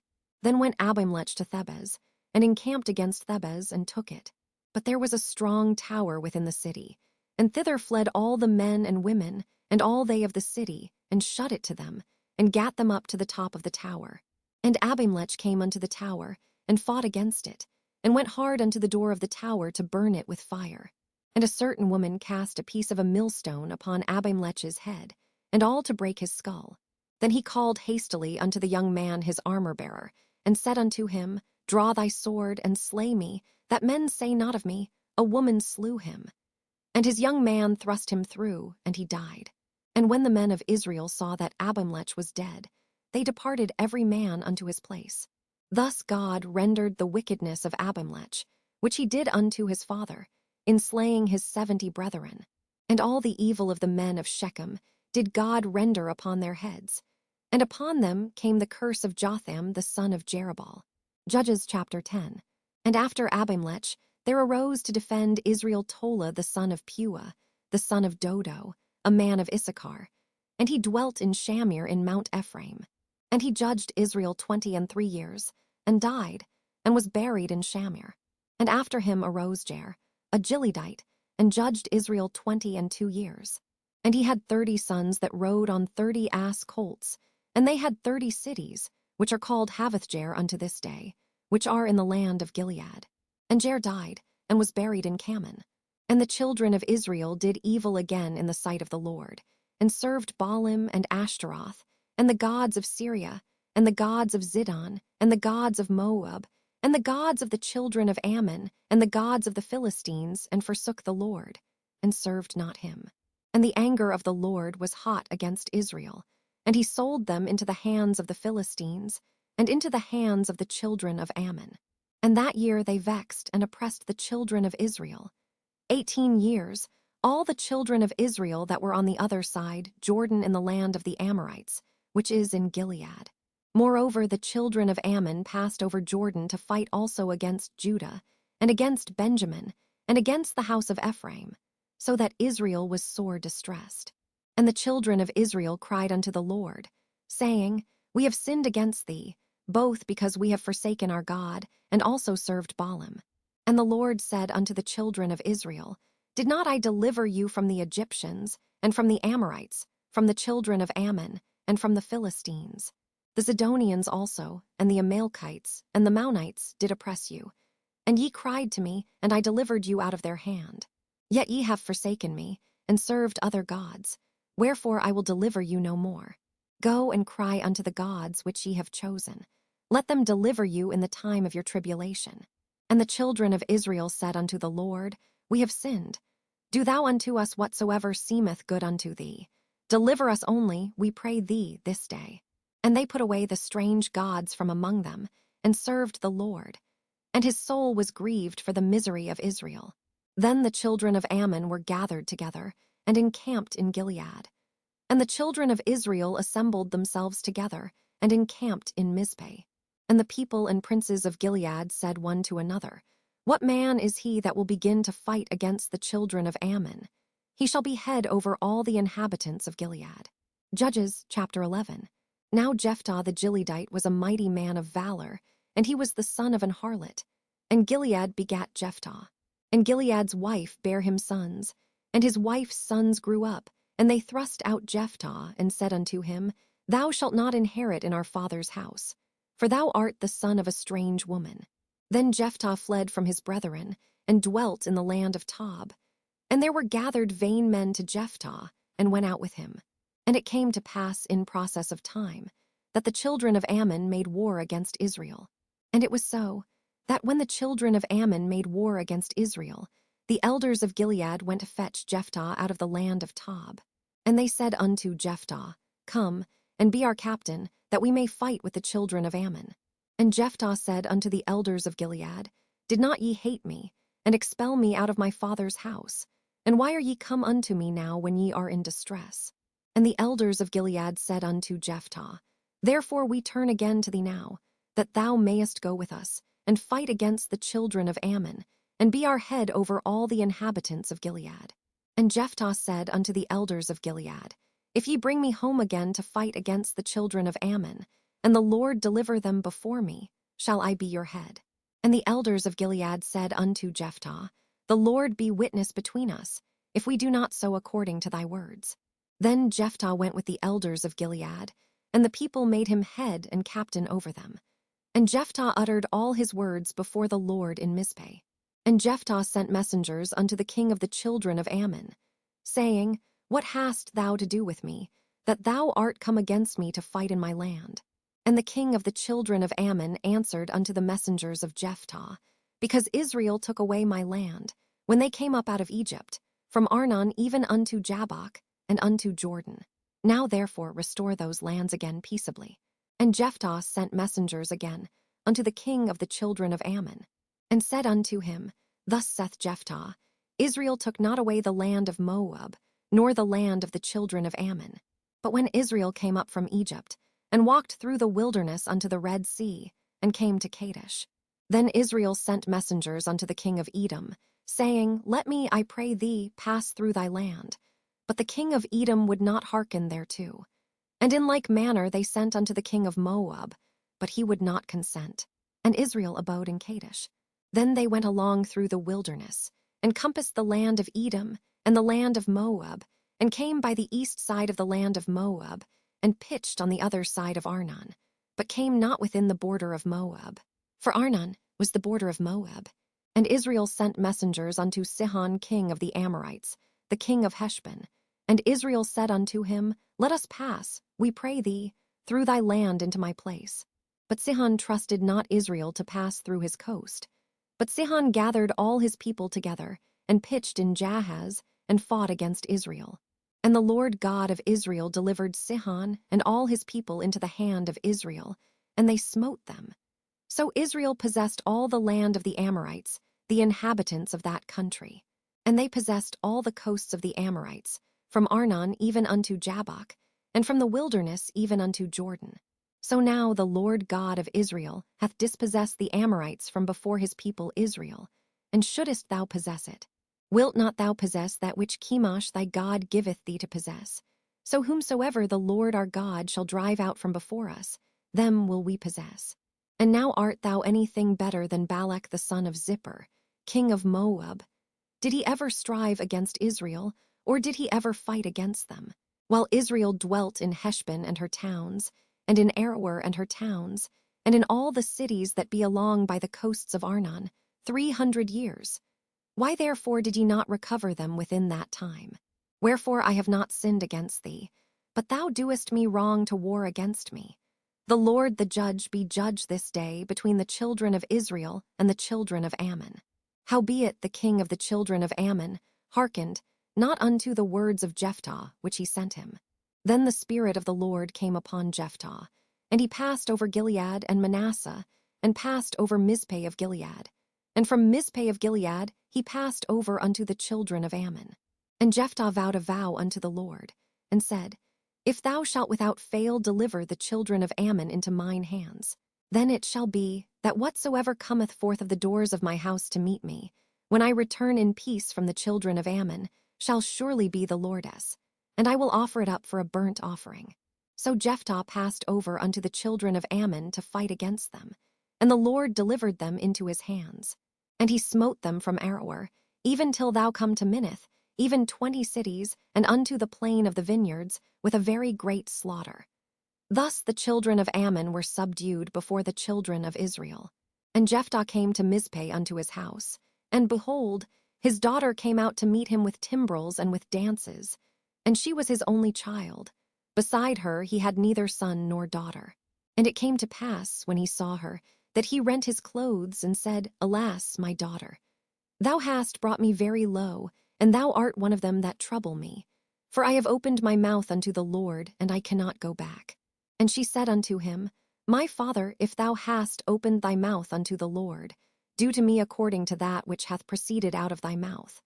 Then went Abimelech to Thebez, and encamped against Thebez, and took it. But there was a strong tower within the city, and thither fled all the men and women, and all they of the city, and shut it to them, and gat them up to the top of the tower. And Abimelech came unto the tower, and fought against it, and went hard unto the door of the tower to burn it with fire. And a certain woman cast a piece of a millstone upon Abimelech's head, and all to break his skull. Then he called hastily unto the young man his armor-bearer, and said unto him, Draw thy sword, and slay me, that men say not of me, A woman slew him. And his young man thrust him through, and he died. And when the men of Israel saw that Abimelech was dead, they departed every man unto his place. Thus God rendered the wickedness of Abimelech, which he did unto his father, in slaying his 70 brethren. And all the evil of the men of Shechem did God render upon their heads. And upon them came the curse of Jotham the son of Jerubbaal. Judges chapter 10. And after Abimelech, there arose to defend Israel Tola the son of Puah, the son of Dodo, a man of Issachar. And he dwelt in Shamir in Mount Ephraim. And he judged Israel 23 years, and died, and was buried in Shamir. And after him arose Jair, a Gileadite, and judged Israel 22 years. And he had 30 sons that rode on 30 ass colts, and they had 30 cities, which are called Havothjair unto this day, which are in the land of Gilead. And Jair died, and was buried in Cammon. And the children of Israel did evil again in the sight of the Lord, and served Baalim and Ashtaroth, and the gods of Syria, and the gods of Zidon, and the gods of Moab, and the gods of the children of Ammon, and the gods of the Philistines, and forsook the Lord, and served not him. And the anger of the Lord was hot against Israel, and he sold them into the hands of the Philistines, and into the hands of the children of Ammon. And that year they vexed and oppressed the children of Israel. 18 years, all the children of Israel that were on the other side, Jordan in the land of the Amorites, which is in Gilead. Moreover, the children of Ammon passed over Jordan to fight also against Judah, and against Benjamin, and against the house of Ephraim, so that Israel was sore distressed. And the children of Israel cried unto the Lord, saying, We have sinned against thee, both because we have forsaken our God, and also served Baalim. And the Lord said unto the children of Israel, Did not I deliver you from the Egyptians, and from the Amorites, from the children of Ammon, and from the Philistines? The Zidonians also, and the Amalekites, and the Maonites did oppress you. And ye cried to me, and I delivered you out of their hand. Yet ye have forsaken me, and served other gods. Wherefore I will deliver you no more. Go and cry unto the gods which ye have chosen. Let them deliver you in the time of your tribulation. And the children of Israel said unto the Lord, We have sinned. Do thou unto us whatsoever seemeth good unto thee. Deliver us only, we pray thee, this day. And they put away the strange gods from among them, and served the Lord. And his soul was grieved for the misery of Israel. Then the children of Ammon were gathered together, and encamped in Gilead. And the children of Israel assembled themselves together, and encamped in Mizpeh. And the people and princes of Gilead said one to another, What man is he that will begin to fight against the children of Ammon? He shall be head over all the inhabitants of Gilead. Judges chapter 11. Now Jephthah the Gileadite was a mighty man of valor, and he was the son of an harlot. And Gilead begat Jephthah. And Gilead's wife bare him sons. And his wife's sons grew up, and they thrust out Jephthah, and said unto him, Thou shalt not inherit in our father's house, for thou art the son of a strange woman. Then Jephthah fled from his brethren, and dwelt in the land of Tob. And there were gathered vain men to Jephthah, and went out with him. And it came to pass in process of time, that the children of Ammon made war against Israel. And it was so, that when the children of Ammon made war against Israel, the elders of Gilead went to fetch Jephthah out of the land of Tob. And they said unto Jephthah, Come, and be our captain, that we may fight with the children of Ammon. And Jephthah said unto the elders of Gilead, Did not ye hate me, and expel me out of my father's house? And why are ye come unto me now when ye are in distress? And the elders of Gilead said unto Jephthah, Therefore we turn again to thee now, that thou mayest go with us, and fight against the children of Ammon, and be our head over all the inhabitants of Gilead. And Jephthah said unto the elders of Gilead, If ye bring me home again to fight against the children of Ammon, and the Lord deliver them before me, shall I be your head? And the elders of Gilead said unto Jephthah, The Lord be witness between us, if we do not so according to thy words. Then Jephthah went with the elders of Gilead, and the people made him head and captain over them. And Jephthah uttered all his words before the Lord in Mizpeh. And Jephthah sent messengers unto the king of the children of Ammon, saying, What hast thou to do with me, that thou art come against me to fight in my land? And the king of the children of Ammon answered unto the messengers of Jephthah, Because Israel took away my land, when they came up out of Egypt, from Arnon even unto Jabbok, and unto Jordan. Now therefore restore those lands again peaceably. And Jephthah sent messengers again unto the king of the children of Ammon, and said unto him, Thus saith Jephthah, Israel took not away the land of Moab, nor the land of the children of Ammon. But when Israel came up from Egypt, and walked through the wilderness unto the Red Sea, and came to Kadesh, then Israel sent messengers unto the king of Edom, saying, Let me, I pray thee, pass through thy land. But the king of Edom would not hearken thereto. And in like manner they sent unto the king of Moab, but he would not consent. And Israel abode in Kadesh. Then they went along through the wilderness, and compassed the land of Edom, and the land of Moab, and came by the east side of the land of Moab, and pitched on the other side of Arnon, but came not within the border of Moab. For Arnon was the border of Moab. And Israel sent messengers unto Sihon king of the Amorites, the king of Heshbon. And Israel said unto him, Let us pass, we pray thee, through thy land into my place. But Sihon trusted not Israel to pass through his coast. But Sihon gathered all his people together, and pitched in Jahaz, and fought against Israel. And the Lord God of Israel delivered Sihon and all his people into the hand of Israel, and they smote them. So Israel possessed all the land of the Amorites, the inhabitants of that country. And they possessed all the coasts of the Amorites, from Arnon even unto Jabbok, and from the wilderness even unto Jordan. So now the Lord God of Israel hath dispossessed the Amorites from before his people Israel, and shouldest thou possess it? Wilt not thou possess that which Chemosh thy God giveth thee to possess? So whomsoever the Lord our God shall drive out from before us, them will we possess. And now art thou anything better than Balak the son of Zippor, king of Moab? Did he ever strive against Israel, or did he ever fight against them? While Israel dwelt in Heshbon and her towns, and in Aroer and her towns, and in all the cities that be along by the coasts of Arnon, 300 years. Why therefore did ye not recover them within that time? Wherefore I have not sinned against thee, but thou doest me wrong to war against me. The Lord the judge be judge this day between the children of Israel and the children of Ammon. Howbeit the king of the children of Ammon hearkened not unto the words of Jephthah which he sent him. Then the Spirit of the Lord came upon Jephthah, and he passed over Gilead and Manasseh, and passed over Mizpeh of Gilead. And from Mizpeh of Gilead he passed over unto the children of Ammon. And Jephthah vowed a vow unto the Lord, and said, If thou shalt without fail deliver the children of Ammon into mine hands, then it shall be, that whatsoever cometh forth of the doors of my house to meet me, when I return in peace from the children of Ammon, shall surely be the Lord's, and I will offer it up for a burnt offering. So Jephthah passed over unto the children of Ammon to fight against them, and the Lord delivered them into his hands. And he smote them from Aroer, even till thou come to Minnith, even 20 cities, and unto the plain of the vineyards, with a very great slaughter. Thus the children of Ammon were subdued before the children of Israel. And Jephthah came to Mizpeh unto his house, and behold, his daughter came out to meet him with timbrels and with dances, and she was his only child. Beside her he had neither son nor daughter. And it came to pass, when he saw her, that he rent his clothes and said, Alas, my daughter, thou hast brought me very low, and thou art one of them that trouble me. For I have opened my mouth unto the Lord, and I cannot go back. And she said unto him, My father, if thou hast opened thy mouth unto the Lord, do to me according to that which hath proceeded out of thy mouth.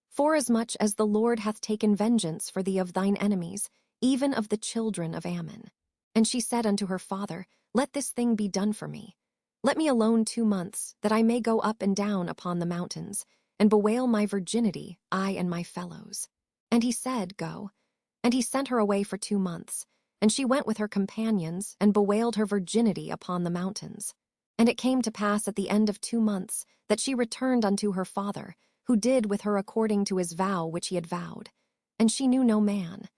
Forasmuch as the Lord hath taken vengeance for thee of thine enemies, even of the children of Ammon. And she said unto her father, Let this thing be done for me. Let me alone 2 months, that I may go up and down upon the mountains, and bewail my virginity, I and my fellows. And he said, Go. And he sent her away for 2 months, and she went with her companions, and bewailed her virginity upon the mountains. And it came to pass at the end of 2 months, that she returned unto her father, who did with her according to his vow which he had vowed. And she knew no man.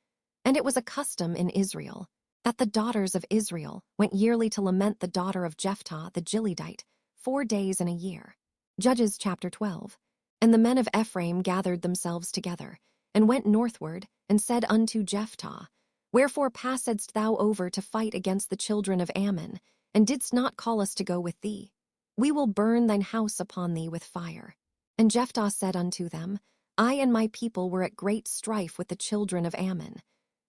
And it was a custom in Israel, that the daughters of Israel went yearly to lament the daughter of Jephthah the Gileadite 4 days in a year. Judges chapter 12. And the men of Ephraim gathered themselves together, and went northward, and said unto Jephthah, Wherefore passedst thou over to fight against the children of Ammon, and didst not call us to go with thee? We will burn thine house upon thee with fire. And Jephthah said unto them, I and my people were at great strife with the children of Ammon.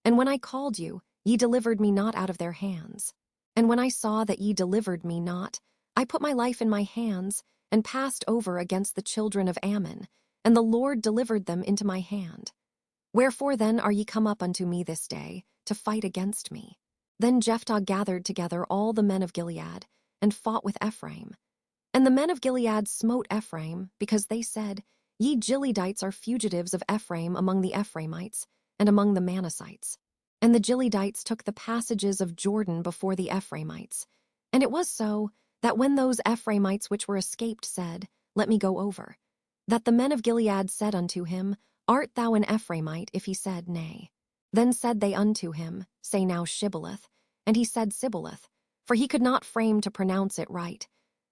And when I called you, ye delivered me not out of their hands. And when I saw that ye delivered me not, I put my life in my hands, and passed over against the children of Ammon, and the Lord delivered them into my hand. Wherefore then are ye come up unto me this day, to fight against me? Then Jephthah gathered together all the men of Gilead, and fought with Ephraim. And the men of Gilead smote Ephraim, because they said, Ye Gileadites are fugitives of Ephraim among the Ephraimites, and among the Manassites. And the Gileadites took the passages of Jordan before the Ephraimites. And it was so, that when those Ephraimites which were escaped said, Let me go over, that the men of Gilead said unto him, Art thou an Ephraimite? If he said, Nay. Then said they unto him, Say now Shibboleth. And he said Sibboleth, for he could not frame to pronounce it right.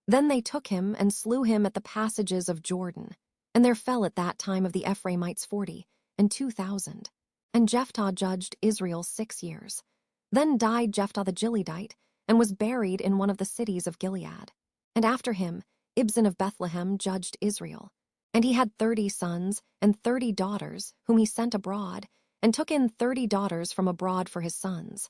Then they took him, and slew him at the passages of Jordan. And there fell at that time of the Ephraimites 42,000. And Jephthah judged Israel 6 years. Then died Jephthah the Gileadite, and was buried in one of the cities of Gilead. And after him, Ibzan of Bethlehem judged Israel. And he had 30 sons and 30 daughters, whom he sent abroad, and took in 30 daughters from abroad for his sons.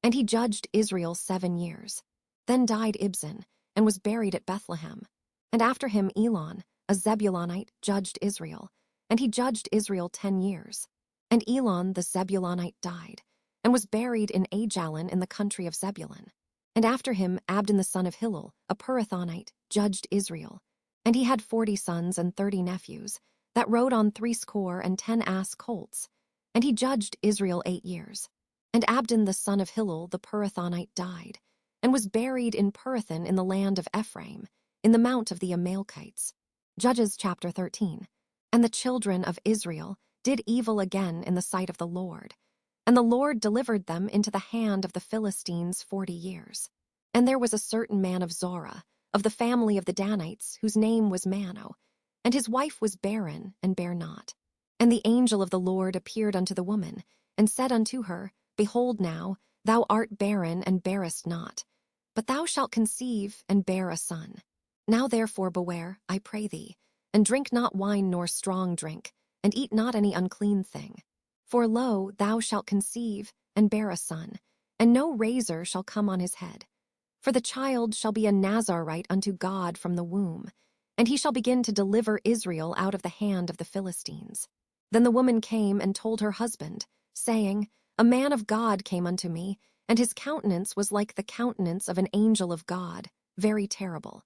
And he judged Israel 7 years. Then died Ibzan, and was buried at Bethlehem. And after him Elon, a Zebulonite, judged Israel, and he judged Israel 10 years. And Elon the Zebulonite died, and was buried in Ajalon in the country of Zebulun. And after him Abdon the son of Hillel, a Pirathonite, judged Israel. And he had 40 sons and 30 nephews, that rode on 60 and 10 ass colts. And he judged Israel 8 years. And Abdon the son of Hillel the Pirathonite died, and was buried in Pirathon in the land of Ephraim, in the mount of the Amalekites. Judges chapter 13. And the children of Israel did evil again in the sight of the Lord. And the Lord delivered them into the hand of the Philistines 40 years. And there was a certain man of Zorah, of the family of the Danites, whose name was Mano, and his wife was barren, and bare not. And the angel of the Lord appeared unto the woman, and said unto her, Behold now, thou art barren, and bearest not, but thou shalt conceive, and bear a son. Now therefore beware, I pray thee, and drink not wine nor strong drink, and eat not any unclean thing. For lo, thou shalt conceive, and bear a son, and no razor shall come on his head. For the child shall be a Nazarite unto God from the womb, and he shall begin to deliver Israel out of the hand of the Philistines. Then the woman came and told her husband, saying, A man of God came unto me, and his countenance was like the countenance of an angel of God, very terrible.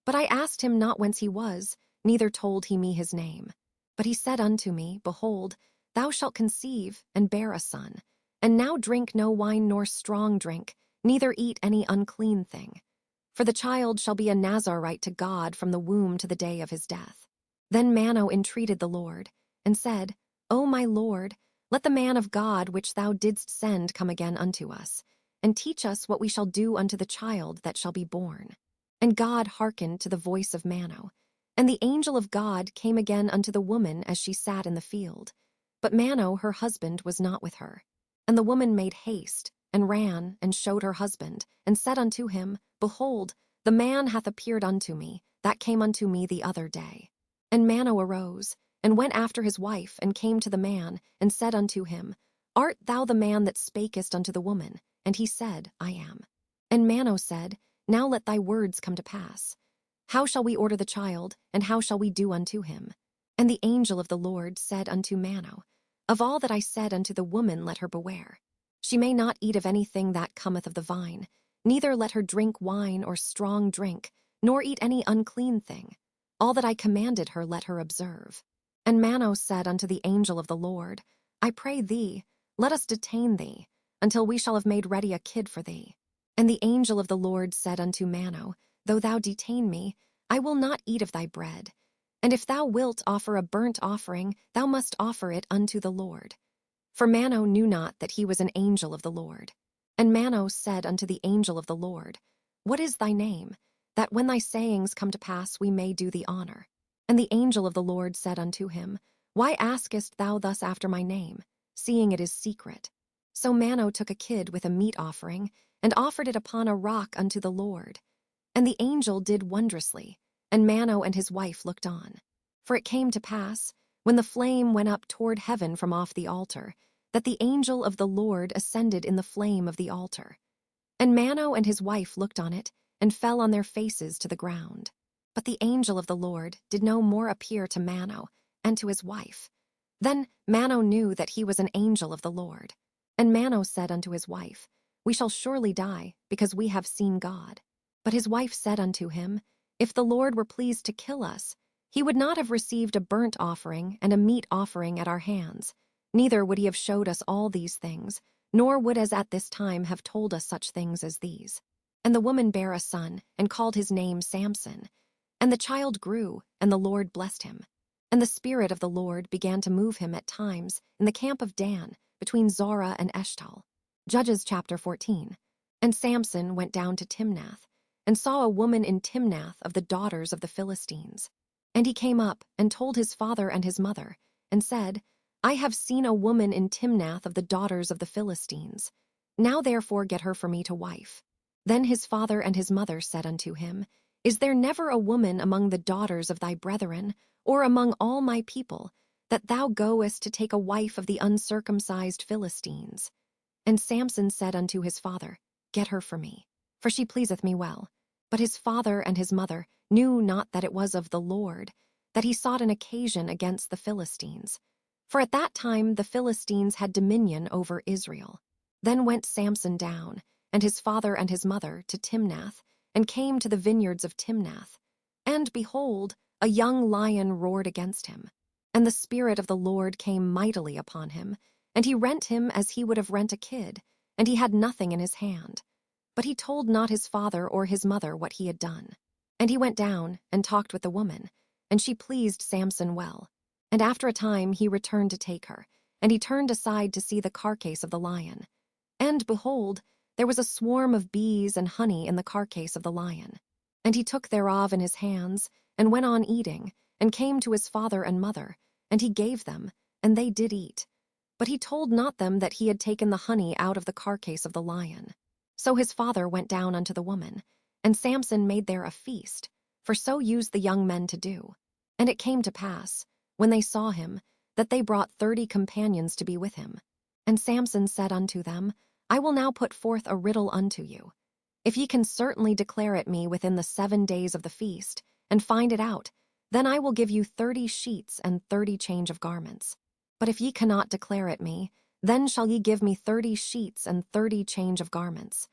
But I asked him not whence he was, neither told he me his name. But he said unto me, Behold, thou shalt conceive, and bear a son. And now drink no wine nor strong drink, neither eat any unclean thing. For the child shall be a Nazarite to God from the womb to the day of his death. Then Manoah entreated the Lord, and said, O my Lord, let the man of God which thou didst send come again unto us, and teach us what we shall do unto the child that shall be born. And God hearkened to the voice of Manoah. And the angel of God came again unto the woman as she sat in the field. But Manoah her husband was not with her. And the woman made haste, and ran, and showed her husband, and said unto him, Behold, the man hath appeared unto me, that came unto me the other day. And Manoah arose, and went after his wife, and came to the man, and said unto him, Art thou the man that spakest unto the woman? And he said, I am. And Manoah said, Now let thy words come to pass. How shall we order the child, and how shall we do unto him? And the angel of the Lord said unto Manoah, Of all that I said unto the woman let her beware. She may not eat of anything that cometh of the vine, neither let her drink wine or strong drink, nor eat any unclean thing. All that I commanded her let her observe. And Manoah said unto the angel of the Lord, I pray thee, let us detain thee, until we shall have made ready a kid for thee. And the angel of the Lord said unto Manoah, Though thou detain me, I will not eat of thy bread. And if thou wilt offer a burnt offering, thou must offer it unto the Lord. For Manoah knew not that he was an angel of the Lord. And Manoah said unto the angel of the Lord, What is thy name, that when thy sayings come to pass we may do thee honor? And the angel of the Lord said unto him, Why askest thou thus after my name, seeing it is secret? So Manoah took a kid with a meat offering, and offered it upon a rock unto the Lord. And the angel did wondrously, and Manoah and his wife looked on. For it came to pass, when the flame went up toward heaven from off the altar, that the angel of the Lord ascended in the flame of the altar. And Manoah and his wife looked on it, and fell on their faces to the ground. But the angel of the Lord did no more appear to Manoah and to his wife. Then Manoah knew that he was an angel of the Lord. And Manoah said unto his wife, We shall surely die, because we have seen God. But his wife said unto him, If the Lord were pleased to kill us, he would not have received a burnt offering and a meat offering at our hands, neither would he have showed us all these things, nor would as at this time have told us such things as these. And the woman bare a son, and called his name Samson. And the child grew, and the Lord blessed him. And the Spirit of the Lord began to move him at times in the camp of Dan, between Zorah and Eshtal. Judges chapter 14. And Samson went down to Timnath, and saw a woman in Timnath of the daughters of the Philistines. And he came up, and told his father and his mother, and said, I have seen a woman in Timnath of the daughters of the Philistines. Now therefore get her for me to wife. Then his father and his mother said unto him, Is there never a woman among the daughters of thy brethren, or among all my people, that thou goest to take a wife of the uncircumcised Philistines? And Samson said unto his father, Get her for me, for she pleaseth me well. But his father and his mother knew not that it was of the Lord, that he sought an occasion against the Philistines. For at that time the Philistines had dominion over Israel. Then went Samson down, and his father and his mother, to Timnath, and came to the vineyards of Timnath. And behold, a young lion roared against him. And the Spirit of the Lord came mightily upon him, and he rent him as he would have rent a kid, and he had nothing in his hand. But he told not his father or his mother what he had done. And he went down, and talked with the woman, and she pleased Samson well. And after a time he returned to take her, and he turned aside to see the carcase of the lion. And behold, there was a swarm of bees and honey in the carcase of the lion. And he took thereof in his hands, and went on eating, and came to his father and mother, and he gave them, and they did eat. But he told not them that he had taken the honey out of the carcase of the lion. So his father went down unto the woman, and Samson made there a feast, for so used the young men to do. And it came to pass, when they saw him, that they brought 30 companions to be with him. And Samson said unto them, I will now put forth a riddle unto you. If ye can certainly declare it me within the 7 days of the feast, and find it out, then I will give you 30 sheets and 30 change of garments. But if ye cannot declare it me, then shall ye give me 30 sheets and 30 change of garments.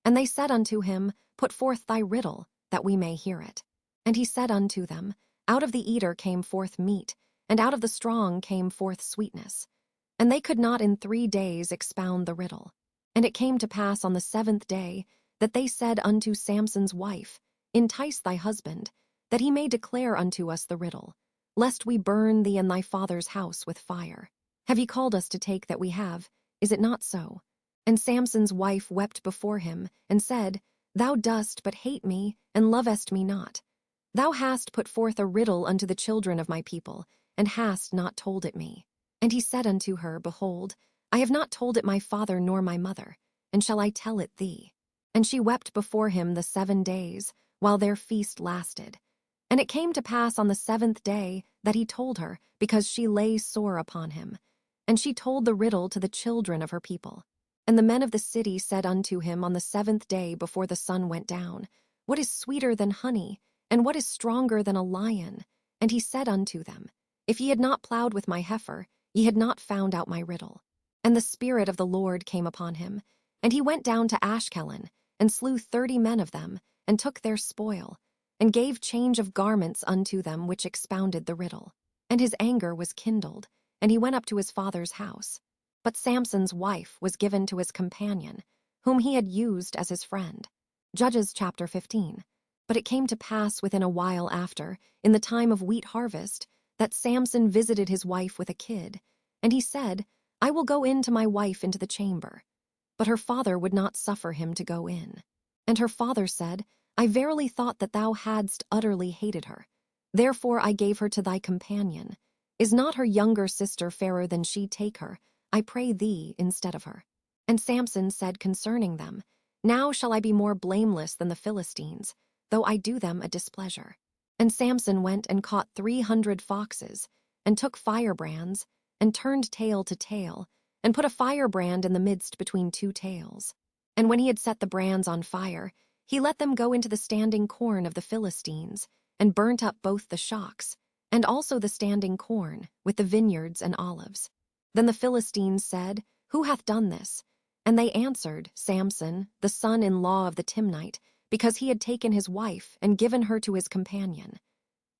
And they said unto him, Put forth thy riddle, that we may hear it. And he said unto them, Out of the eater came forth meat, and out of the strong came forth sweetness. And they could not in 3 days expound the riddle. And it came to pass on the 7th day that they said unto Samson's wife, Entice thy husband, that he may declare unto us the riddle, lest we burn thee and thy father's house with fire. Have ye called us to take that we have? Is it not so? And Samson's wife wept before him, and said, Thou dost but hate me, and lovest me not. Thou hast put forth a riddle unto the children of my people, and hast not told it me. And he said unto her, Behold, I have not told it my father nor my mother, and shall I tell it thee? And she wept before him the 7 days, while their feast lasted. And it came to pass on the 7th day that he told her, because she lay sore upon him. And she told the riddle to the children of her people. And the men of the city said unto him on the 7th day before the sun went down, What is sweeter than honey, and what is stronger than a lion? And he said unto them, If ye had not plowed with my heifer, ye had not found out my riddle. And the Spirit of the Lord came upon him, and he went down to Ashkelon, and slew 30 men of them, and took their spoil, and gave change of garments unto them which expounded the riddle. And his anger was kindled, and he went up to his father's house. But Samson's wife was given to his companion, whom he had used as his friend. Judges chapter 15. But it came to pass within a while after, in the time of wheat harvest, that Samson visited his wife with a kid. And he said, I will go in to my wife into the chamber. But her father would not suffer him to go in. And her father said, I verily thought that thou hadst utterly hated her. Therefore I gave her to thy companion. Is not her younger sister fairer than she? Take her, I pray thee, instead of her. And Samson said concerning them, Now shall I be more blameless than the Philistines, though I do them a displeasure. And Samson went and caught 300 foxes, and took firebrands, and turned tail to tail, and put a firebrand in the midst between 2 tails. And when he had set the brands on fire, he let them go into the standing corn of the Philistines, and burnt up both the shocks, and also the standing corn, with the vineyards and olives. Then the Philistines said, Who hath done this? And they answered, Samson, the son-in-law of the Timnite, because he had taken his wife and given her to his companion.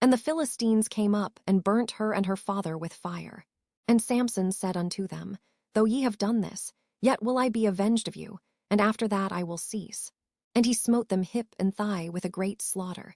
And the Philistines came up and burnt her and her father with fire. And Samson said unto them, Though ye have done this, yet will I be avenged of you, and after that I will cease. And he smote them hip and thigh with a great slaughter.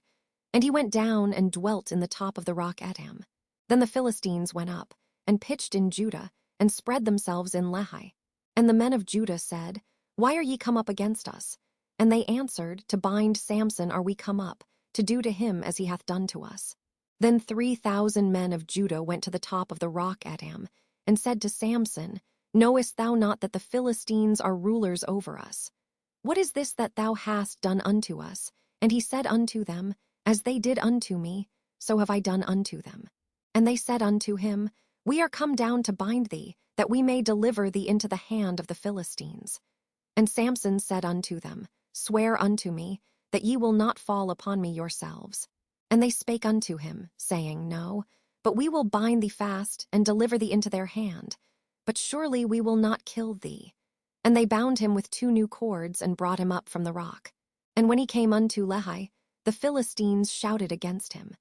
And he went down and dwelt in the top of the rock Etam. Then the Philistines went up, and pitched in Judah, and spread themselves in Lehi. And the men of Judah said, Why are ye come up against us? And they answered, To bind Samson are we come up, to do to him as he hath done to us. Then 3,000 men of Judah went to the top of the rock Etam, and said to Samson, Knowest thou not that the Philistines are rulers over us? What is this that thou hast done unto us? And he said unto them, As they did unto me, so have I done unto them. And they said unto him, We are come down to bind thee, that we may deliver thee into the hand of the Philistines. And Samson said unto them, Swear unto me, that ye will not fall upon me yourselves. And they spake unto him, saying, No, but we will bind thee fast, and deliver thee into their hand. But surely we will not kill thee. And they bound him with 2 new cords, and brought him up from the rock. And when he came unto Lehi, the Philistines shouted against him.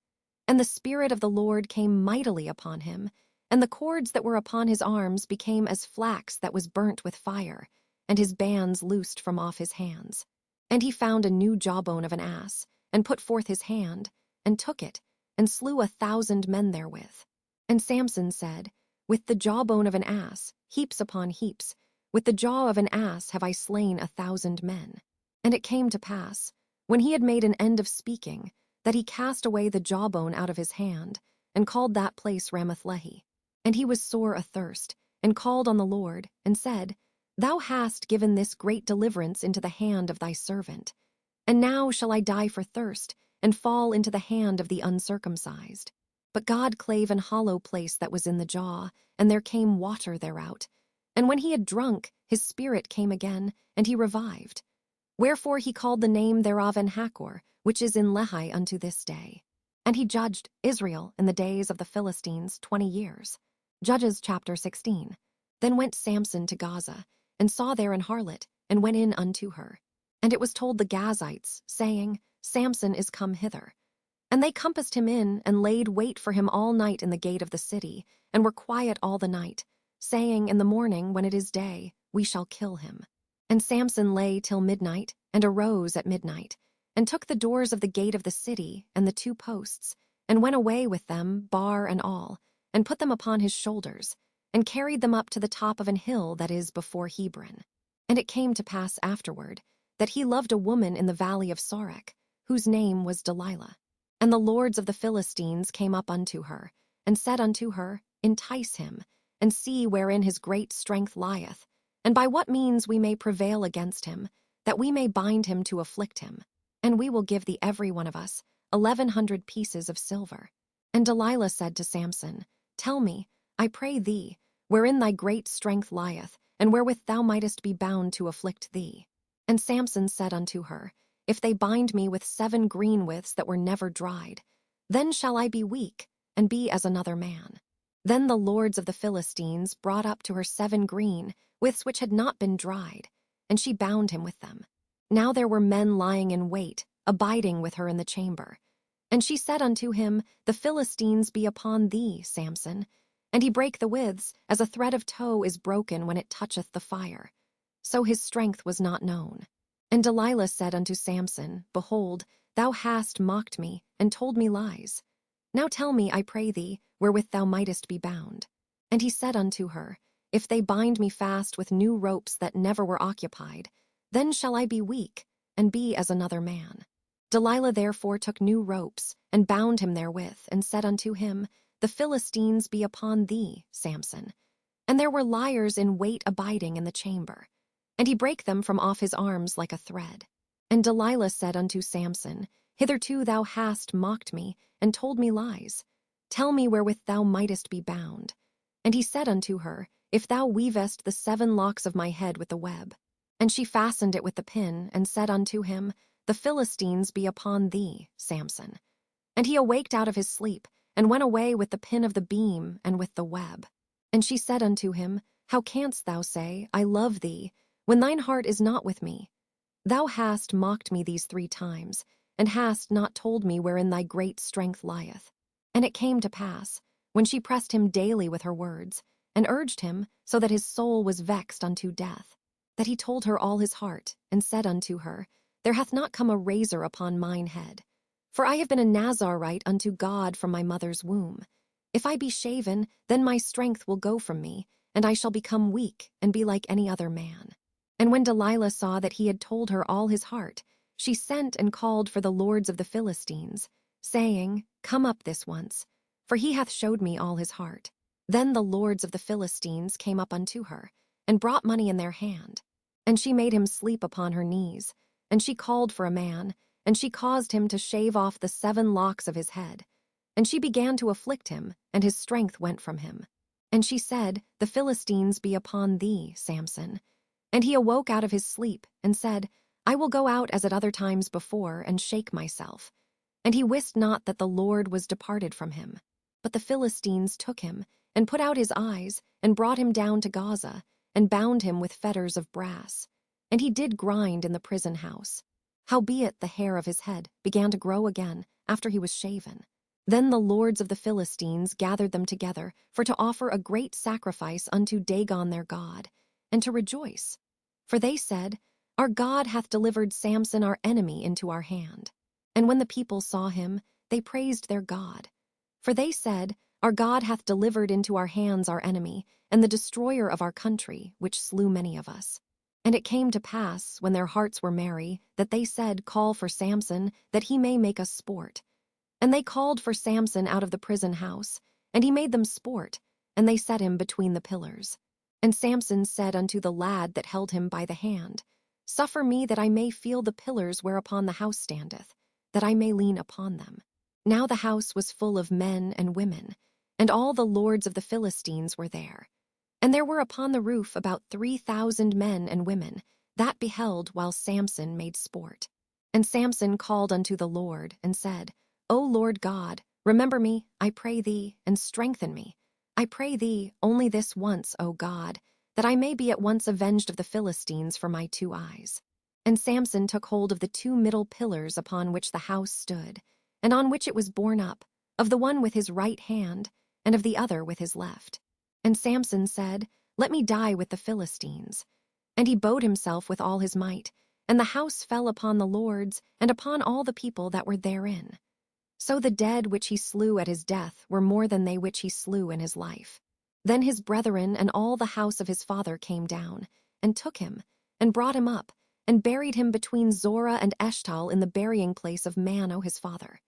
And the Spirit of the Lord came mightily upon him, and the cords that were upon his arms became as flax that was burnt with fire, and his bands loosed from off his hands. And he found a new jawbone of an ass, and put forth his hand, and took it, and slew 1,000 men therewith. And Samson said, With the jawbone of an ass, heaps upon heaps, with the jaw of an ass have I slain 1,000 men. And it came to pass, when he had made an end of speaking, that he cast away the jawbone out of his hand, and called that place Ramath-lehi. And he was sore athirst, and called on the Lord, and said, Thou hast given this great deliverance into the hand of thy servant. And now shall I die for thirst, and fall into the hand of the uncircumcised. But God clave an hollow place that was in the jaw, and there came water thereout. And when he had drunk, his spirit came again, and he revived. Wherefore he called the name thereof En-hakkore, which is in Lehi unto this day. And he judged Israel in the days of the Philistines 20 years. Judges chapter 16. Then went Samson to Gaza, and saw there an harlot, and went in unto her. And it was told the Gazites, saying, Samson is come hither. And they compassed him in, and laid wait for him all night in the gate of the city, and were quiet all the night, saying, in the morning, when it is day, we shall kill him. And Samson lay till midnight, and arose at midnight, and took the doors of the gate of the city, and the 2 posts, and went away with them, bar and all, and put them upon his shoulders, and carried them up to the top of an hill that is before Hebron. And it came to pass afterward, that he loved a woman in the valley of Sorek, whose name was Delilah. And the lords of the Philistines came up unto her, and said unto her, Entice him, and see wherein his great strength lieth, and by what means we may prevail against him, that we may bind him to afflict him. And we will give thee every one of us 1,100 pieces of silver. And Delilah said to Samson, Tell me, I pray thee, wherein thy great strength lieth, and wherewith thou mightest be bound to afflict thee. And Samson said unto her, If they bind me with 7 green withs that were never dried, then shall I be weak, and be as another man. Then the lords of the Philistines brought up to her 7 green withs which had not been dried, and she bound him with them. Now there were men lying in wait, abiding with her in the chamber. And she said unto him, The Philistines be upon thee, Samson. And he brake the withs, as a thread of tow is broken when it toucheth the fire. So his strength was not known. And Delilah said unto Samson, Behold, thou hast mocked me, and told me lies. Now tell me, I pray thee, wherewith thou mightest be bound. And he said unto her, If they bind me fast with new ropes that never were occupied, then shall I be weak, and be as another man. Delilah therefore took new ropes, and bound him therewith, and said unto him, The Philistines be upon thee, Samson. And there were liers in wait abiding in the chamber. And he brake them from off his arms like a thread. And Delilah said unto Samson, Hitherto thou hast mocked me, and told me lies. Tell me wherewith thou mightest be bound. And he said unto her, If thou weavest the 7 locks of my head with the web. And she fastened it with the pin, and said unto him, The Philistines be upon thee, Samson. And he awaked out of his sleep, and went away with the pin of the beam, and with the web. And she said unto him, How canst thou say, I love thee, when thine heart is not with me? Thou hast mocked me these 3 times, and hast not told me wherein thy great strength lieth. And it came to pass, when she pressed him daily with her words, and urged him, so that his soul was vexed unto death, that he told her all his heart, and said unto her, There hath not come a razor upon mine head. For I have been a Nazarite unto God from my mother's womb. If I be shaven, then my strength will go from me, and I shall become weak, and be like any other man. And when Delilah saw that he had told her all his heart, she sent and called for the lords of the Philistines, saying, Come up this once, for he hath showed me all his heart. Then the lords of the Philistines came up unto her, and brought money in their hand. And she made him sleep upon her knees, and she called for a man, and she caused him to shave off the 7 locks of his head. And she began to afflict him, and his strength went from him. And she said, The Philistines be upon thee, Samson. And he awoke out of his sleep, and said, I will go out as at other times before, and shake myself. And he wist not that the Lord was departed from him. But the Philistines took him, and put out his eyes, and brought him down to Gaza, and bound him with fetters of brass. And he did grind in the prison house. Howbeit the hair of his head began to grow again, after he was shaven. Then the lords of the Philistines gathered them together, for to offer a great sacrifice unto Dagon their god, and to rejoice. For they said, Our God hath delivered Samson our enemy into our hand. And when the people saw him, they praised their God. For they said, Our God hath delivered into our hands our enemy, and the destroyer of our country, which slew many of us. And it came to pass, when their hearts were merry, that they said, Call for Samson, that he may make us sport. And they called for Samson out of the prison house, and he made them sport, and they set him between the pillars. And Samson said unto the lad that held him by the hand, Suffer me that I may feel the pillars whereupon the house standeth, that I may lean upon them. Now the house was full of men and women, and all the lords of the Philistines were there. And there were upon the roof about 3,000 men and women, that beheld while Samson made sport. And Samson called unto the Lord, and said, O Lord God, remember me, I pray thee, and strengthen me. I pray thee only this once, O God, that I may be at once avenged of the Philistines for my 2 eyes. And Samson took hold of the 2 middle pillars upon which the house stood, and on which it was borne up, of the one with his right hand, and of the other with his left. And Samson said, "Let me die with the Philistines." And he bowed himself with all his might, and the house fell upon the lords and upon all the people that were therein. So the dead which he slew at his death were more than they which he slew in his life. Then his brethren and all the house of his father came down, and took him, and brought him up, and buried him between Zorah and Eshtaol in the burying place of Manoah his father.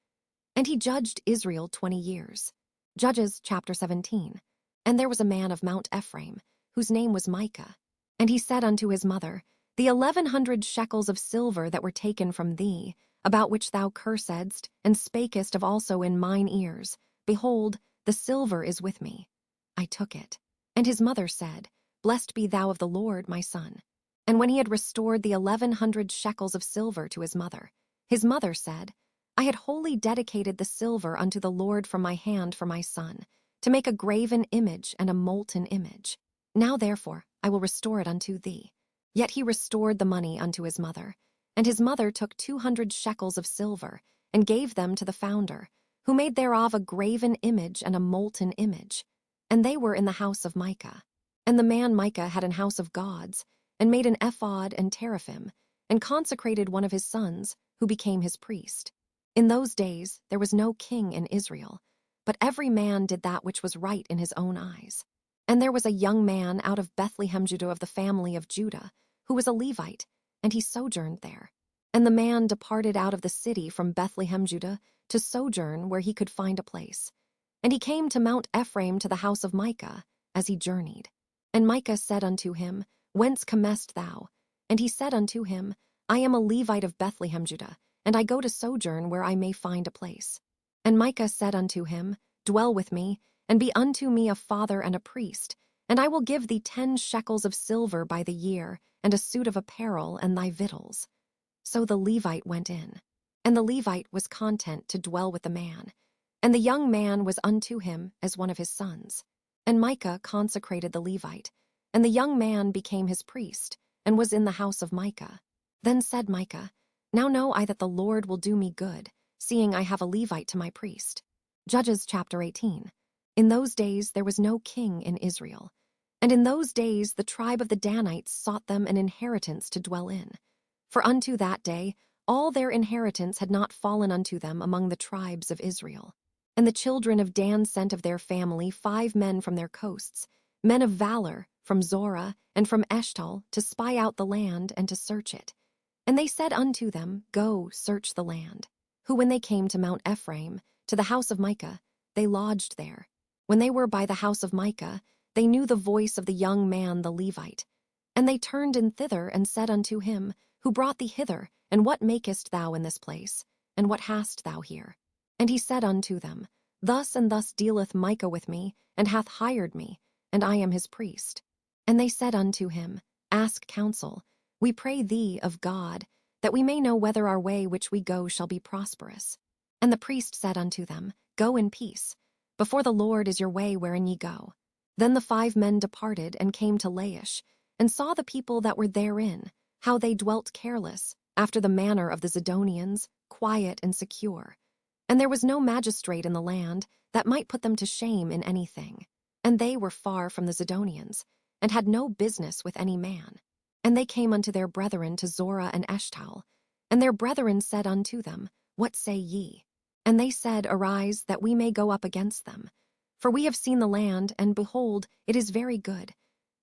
And he judged Israel 20 years. Judges chapter 17. And there was a man of Mount Ephraim, whose name was Micah. And he said unto his mother, "The 1100 shekels of silver that were taken from thee, about which thou cursedst, and spakest of also in mine ears, behold, the silver is with me. I took it." And his mother said, "Blessed be thou of the Lord, my son." And when he had restored the 1100 shekels of silver to his mother said, "I had wholly dedicated the silver unto the Lord from my hand for my son, to make a graven image and a molten image. Now therefore I will restore it unto thee." Yet he restored the money unto his mother. And his mother took 200 shekels of silver, and gave them to the founder, who made thereof a graven image and a molten image. And they were in the house of Micah. And the man Micah had an house of gods, and made an ephod and teraphim, and consecrated one of his sons, who became his priest. In those days there was no king in Israel, but every man did that which was right in his own eyes. And there was a young man out of Bethlehem Judah of the family of Judah, who was a Levite, and he sojourned there. And the man departed out of the city from Bethlehem Judah to sojourn where he could find a place. And he came to Mount Ephraim to the house of Micah, as he journeyed. And Micah said unto him, "Whence comest thou?" And he said unto him, "I am a Levite of Bethlehem Judah, and I go to sojourn where I may find a place." And Micah said unto him, "Dwell with me, and be unto me a father and a priest, and I will give thee 10 shekels of silver by the year, and a suit of apparel, and thy victuals." So the Levite went in. And the Levite was content to dwell with the man, and the young man was unto him as one of his sons. And Micah consecrated the Levite, and the young man became his priest, and was in the house of Micah. Then said Micah, "Now know I that the Lord will do me good, seeing I have a Levite to my priest." Judges chapter 18. In those days there was no king in Israel. And in those days the tribe of the Danites sought them an inheritance to dwell in. For unto that day all their inheritance had not fallen unto them among the tribes of Israel. And the children of Dan sent of their family 5 men from their coasts, men of valor, from Zorah and from Eshtaol, to spy out the land and to search it. And they said unto them, "Go, search the land." Who when they came to Mount Ephraim, to the house of Micah, they lodged there. When they were by the house of Micah, they knew the voice of the young man the Levite. And they turned in thither, and said unto him, "Who brought thee hither? And what makest thou in this place? And what hast thou here?" And he said unto them, "Thus and thus dealeth Micah with me, and hath hired me, and I am his priest." And they said unto him, "Ask counsel, we pray thee, of God, that we may know whether our way which we go shall be prosperous." And the priest said unto them, "Go in peace. Before the Lord is your way wherein ye go." Then the 5 men departed, and came to Laish, and saw the people that were therein, how they dwelt careless, after the manner of the Zidonians, quiet and secure. And there was no magistrate in the land that might put them to shame in anything. And they were far from the Zidonians, and had no business with any man. And they came unto their brethren to Zorah and Eshtaol. And their brethren said unto them, "What say ye?" And they said, "Arise, that we may go up against them. For we have seen the land, and behold, it is very good.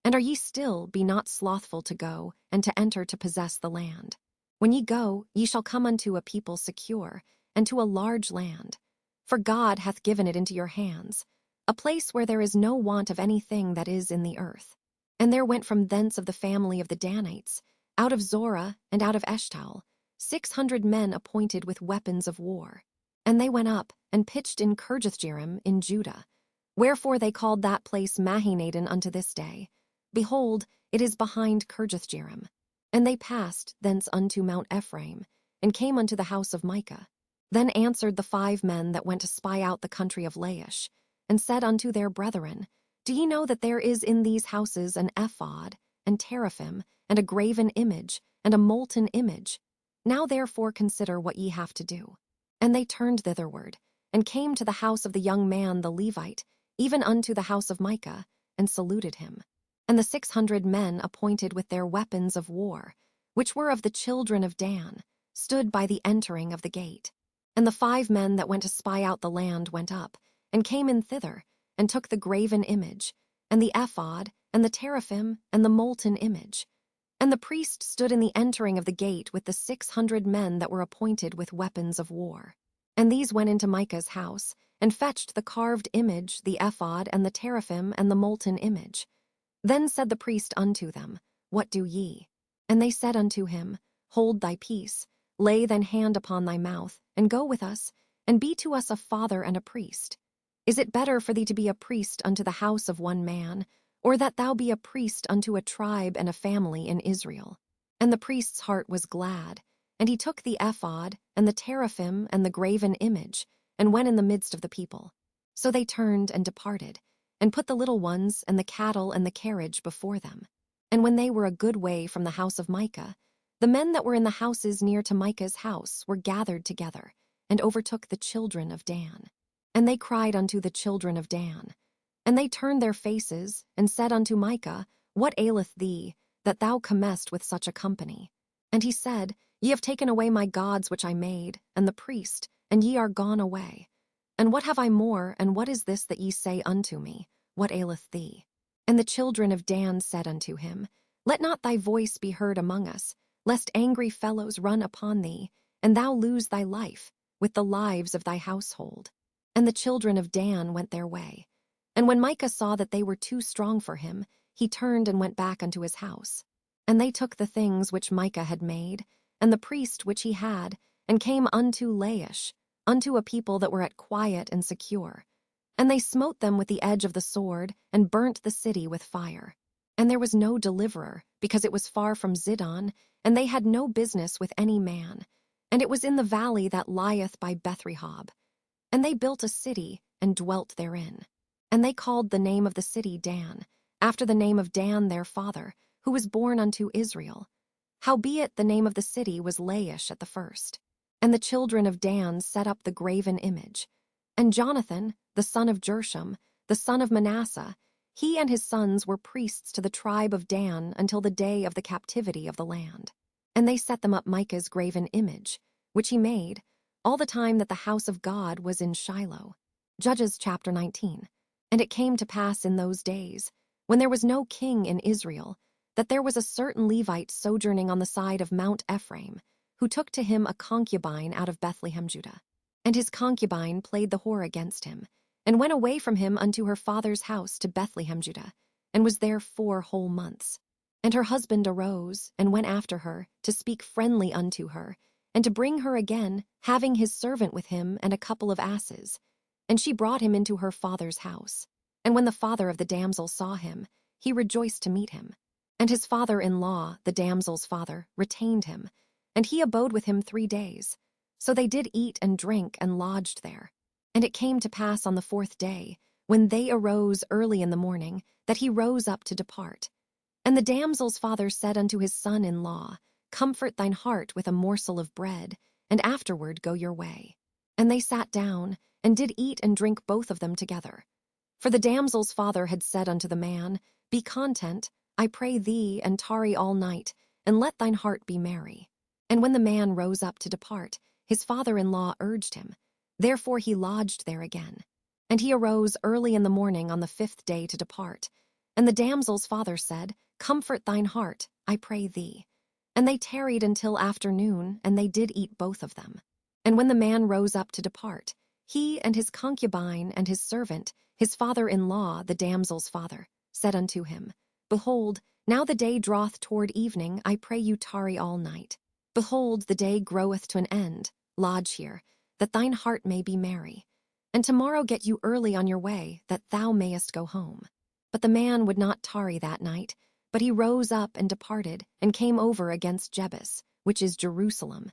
And are ye still, be not slothful to go, and to enter to possess the land. When ye go, ye shall come unto a people secure, and to a large land. For God hath given it into your hands, a place where there is no want of anything that is in the earth." And there went from thence of the family of the Danites, out of Zorah and out of Eshtaol, 600 men appointed with weapons of war. And they went up, and pitched in Kirjathjearim in Judah. Wherefore they called that place Mahanadan unto this day. Behold, it is behind Kirjathjearim. And they passed thence unto Mount Ephraim, and came unto the house of Micah. Then answered the 5 men that went to spy out the country of Laish, and said unto their brethren, "Do ye know that there is in these houses an ephod, and teraphim, and a graven image, and a molten image. Now therefore consider what ye have to do. And they turned thitherward, and came to the house of the young man the Levite, even unto the house of Micah, and saluted him. And the 600 men appointed with their weapons of war, which were of the children of Dan, stood by the entering of the gate. And the 5 men that went to spy out the land went up, and came in thither, and took the graven image, and the ephod, and the teraphim, and the molten image. And the priest stood in the entering of the gate with the 600 men that were appointed with weapons of war. And these went into Micah's house, and fetched the carved image, the ephod, and the teraphim, and the molten image. Then said the priest unto them, What do ye? And they said unto him, Hold thy peace, lay thine hand upon thy mouth, and go with us, and be to us a father and a priest. Is it better for thee to be a priest unto the house of one man, or that thou be a priest unto a tribe and a family in Israel? And the priest's heart was glad, and he took the ephod, and the teraphim, and the graven image, and went in the midst of the people. So they turned and departed, and put the little ones and the cattle and the carriage before them. And when they were a good way from the house of Micah, the men that were in the houses near to Micah's house were gathered together, and overtook the children of Dan. And they cried unto the children of Dan. And they turned their faces, and said unto Micah, What aileth thee, that thou comest with such a company? And he said, Ye have taken away my gods which I made, and the priest, and ye are gone away. And what have I more, and what is this that ye say unto me? What aileth thee? And the children of Dan said unto him, Let not thy voice be heard among us, lest angry fellows run upon thee, and thou lose thy life, with the lives of thy household. And the children of Dan went their way. And when Micah saw that they were too strong for him, he turned and went back unto his house. And they took the things which Micah had made, and the priest which he had, and came unto Laish, unto a people that were at quiet and secure. And they smote them with the edge of the sword, and burnt the city with fire. And there was no deliverer, because it was far from Zidon, and they had no business with any man. And it was in the valley that lieth by Bethrehob. And they built a city, and dwelt therein. And they called the name of the city Dan, after the name of Dan their father, who was born unto Israel. Howbeit the name of the city was Laish at the first. And the children of Dan set up the graven image. And Jonathan, the son of Gershom, the son of Manasseh, he and his sons were priests to the tribe of Dan until the day of the captivity of the land. And they set them up Micah's graven image, which he made, all the time that the house of God was in Shiloh. Judges chapter 19. And it came to pass in those days, when there was no king in Israel, that there was a certain Levite sojourning on the side of Mount Ephraim, who took to him a concubine out of Bethlehem, Judah. And his concubine played the whore against him, and went away from him unto her father's house to Bethlehem, Judah, and was there 4 whole months. And her husband arose, and went after her, to speak friendly unto her, and to bring her again, having his servant with him and a couple of asses. And she brought him into her father's house. And when the father of the damsel saw him, he rejoiced to meet him. And his father-in-law, the damsel's father, retained him, and he abode with him 3 days. So they did eat and drink and lodged there. And it came to pass on the 4th day, when they arose early in the morning, that he rose up to depart. And the damsel's father said unto his son-in-law, Comfort thine heart with a morsel of bread, and afterward go your way. And they sat down, and did eat and drink both of them together. For the damsel's father had said unto the man, Be content, I pray thee, and tarry all night, and let thine heart be merry. And when the man rose up to depart, his father-in-law urged him. Therefore he lodged there again. And he arose early in the morning on the 5th day to depart. And the damsel's father said, Comfort thine heart, I pray thee. And they tarried until afternoon, and they did eat both of them. And when the man rose up to depart, he and his concubine and his servant, his father-in-law, the damsel's father, said unto him, Behold, now the day draweth toward evening, I pray you tarry all night. Behold, the day groweth to an end, lodge here, that thine heart may be merry. And tomorrow get you early on your way, that thou mayest go home. But the man would not tarry that night, but he rose up and departed, and came over against Jebus, which is Jerusalem.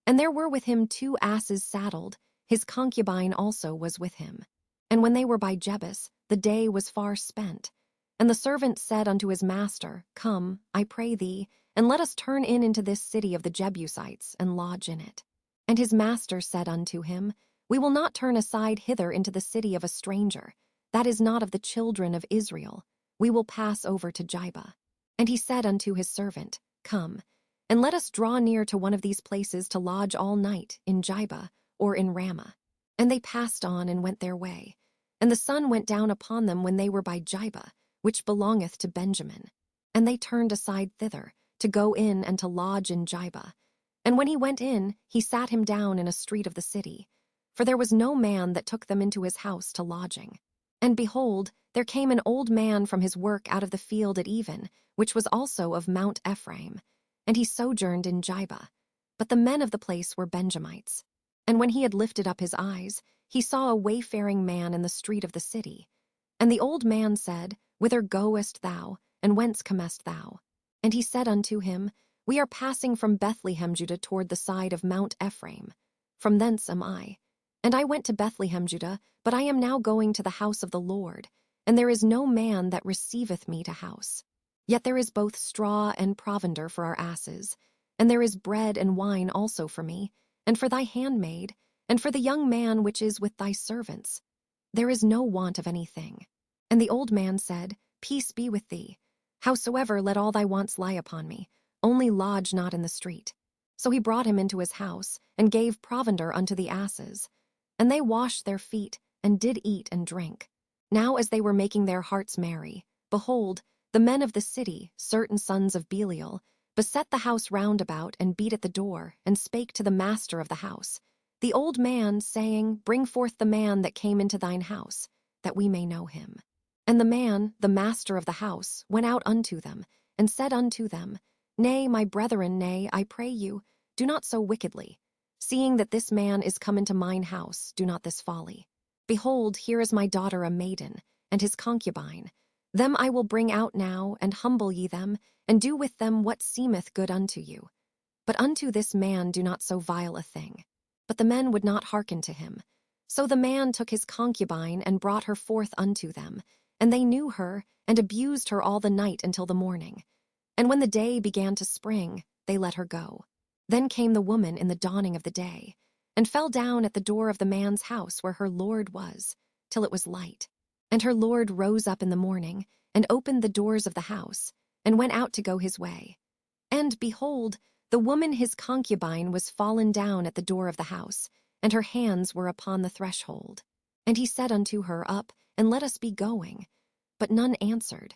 And there were with him 2 asses saddled, his concubine also was with him. And when they were by Jebus, the day was far spent. And the servant said unto his master, Come, I pray thee, and let us turn in into this city of the Jebusites, and lodge in it. And his master said unto him, We will not turn aside hither into the city of a stranger, that is not of the children of Israel. We will pass over to Jibah. And he said unto his servant, Come, and let us draw near to one of these places to lodge all night, in Jibah, or in Ramah. And they passed on and went their way. And the sun went down upon them when they were by Jibah, which belongeth to Benjamin. And they turned aside thither, to go in and to lodge in Jibah. And when he went in, he sat him down in a street of the city. For there was no man that took them into his house to lodging. And behold, there came an old man from his work out of the field at even, which was also of Mount Ephraim. And he sojourned in Jibah. But the men of the place were Benjamites. And when he had lifted up his eyes, he saw a wayfaring man in the street of the city. And the old man said, Whither goest thou, and whence comest thou? And he said unto him, We are passing from Bethlehem, Judah, toward the side of Mount Ephraim. From thence am I. And I went to Bethlehem, Judah, but I am now going to the house of the Lord, and there is no man that receiveth me to house. Yet there is both straw and provender for our asses, and there is bread and wine also for me, and for thy handmaid, and for the young man which is with thy servants. There is no want of anything. And the old man said, Peace be with thee. Howsoever, let all thy wants lie upon me, only lodge not in the street. So he brought him into his house, and gave provender unto the asses. And they washed their feet, and did eat and drink. Now as they were making their hearts merry, behold, the men of the city, certain sons of Belial, beset the house round about, and beat at the door, and spake to the master of the house, the old man, saying, Bring forth the man that came into thine house, that we may know him. And the man, the master of the house, went out unto them, and said unto them, Nay, my brethren, nay, I pray you, do not so wickedly. Seeing that this man is come into mine house, do not this folly. Behold, here is my daughter a maiden, and his concubine. Them I will bring out now, and humble ye them, and do with them what seemeth good unto you. But unto this man do not so vile a thing. But the men would not hearken to him. So the man took his concubine, and brought her forth unto them, and they knew her, and abused her all the night until the morning. And when the day began to spring, they let her go. Then came the woman in the dawning of the day, and fell down at the door of the man's house where her lord was, till it was light. And her lord rose up in the morning, and opened the doors of the house, and went out to go his way. And, behold, the woman his concubine was fallen down at the door of the house, and her hands were upon the threshold. And he said unto her, Up, and let us be going. But none answered.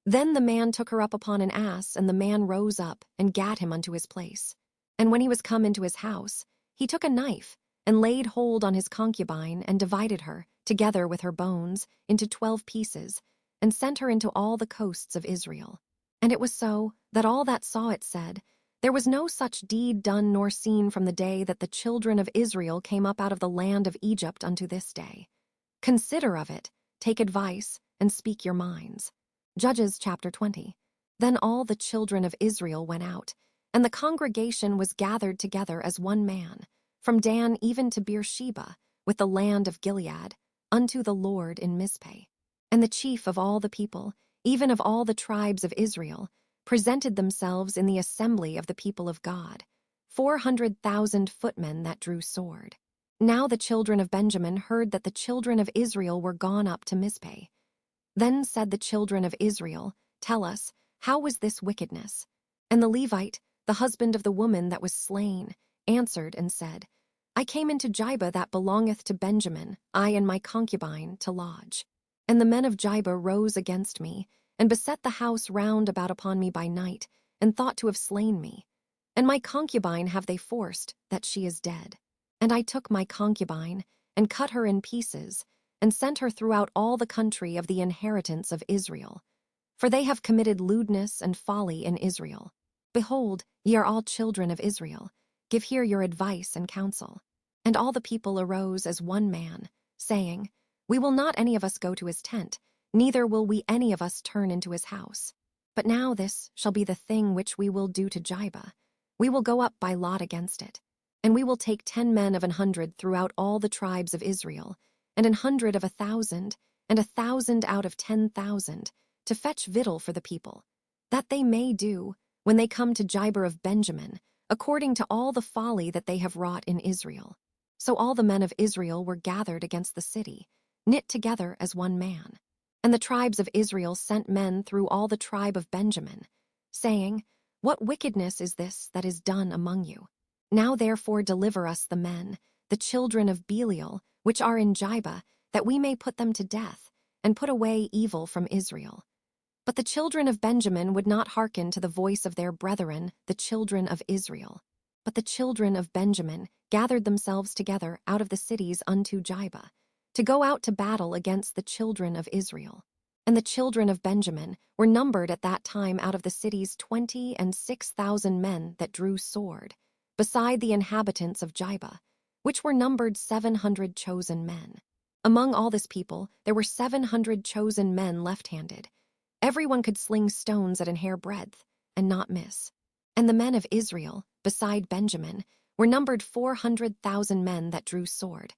Then the man took her up upon an ass, and the man rose up, and gat him unto his place. And when he was come into his house, he took a knife, and laid hold on his concubine, and divided her, together with her bones, into 12 pieces, and sent her into all the coasts of Israel. And it was so, that all that saw it said, There was no such deed done nor seen from the day that the children of Israel came up out of the land of Egypt unto this day. Consider of it, take advice, and speak your minds. Judges chapter 20. Then all the children of Israel went out, and the congregation was gathered together as one man, from Dan even to Beersheba, with the land of Gilead, unto the Lord in Mizpeh. And the chief of all the people, even of all the tribes of Israel, presented themselves in the assembly of the people of God, 400,000 footmen that drew sword. Now the children of Benjamin heard that the children of Israel were gone up to Mizpeh. Then said the children of Israel, Tell us, how was this wickedness? And the Levite, the husband of the woman that was slain, answered and said, I came into Jibah that belongeth to Benjamin, I and my concubine, to lodge. And the men of Jibah rose against me, and beset the house round about upon me by night, and thought to have slain me. And my concubine have they forced, that she is dead. And I took my concubine, and cut her in pieces, and sent her throughout all the country of the inheritance of Israel. For they have committed lewdness and folly in Israel. Behold, ye are all children of Israel. Give here your advice and counsel. And all the people arose as one man, saying, We will not any of us go to his tent, neither will we any of us turn into his house. But now this shall be the thing which we will do to Jibah. We will go up by lot against it. And we will take 10 men of 100 throughout all the tribes of Israel, and 100 of 1,000, and 1,000 out of 10,000, to fetch victual for the people, that they may do, when they come to Jjudges of Benjamin, according to all the folly that they have wrought in Israel. So all the men of Israel were gathered against the city, knit together as one man. And the tribes of Israel sent men through all the tribe of Benjamin, saying, What wickedness is this that is done among you? Now therefore deliver us the men, the children of Belial, which are in Jjudges, that we may put them to death, and put away evil from Israel. But the children of Benjamin would not hearken to the voice of their brethren, the children of Israel. But the children of Benjamin gathered themselves together out of the cities unto Jjudges, to go out to battle against the children of Israel. And the children of Benjamin were numbered at that time out of the cities 26,000 men that drew sword, beside the inhabitants of Jjudges, which were numbered 700 chosen men. Among all this people there were 700 chosen men left-handed. Everyone could sling stones at an hair breadth, and not miss. And the men of Israel, beside Benjamin, were numbered 400,000 men that drew sword.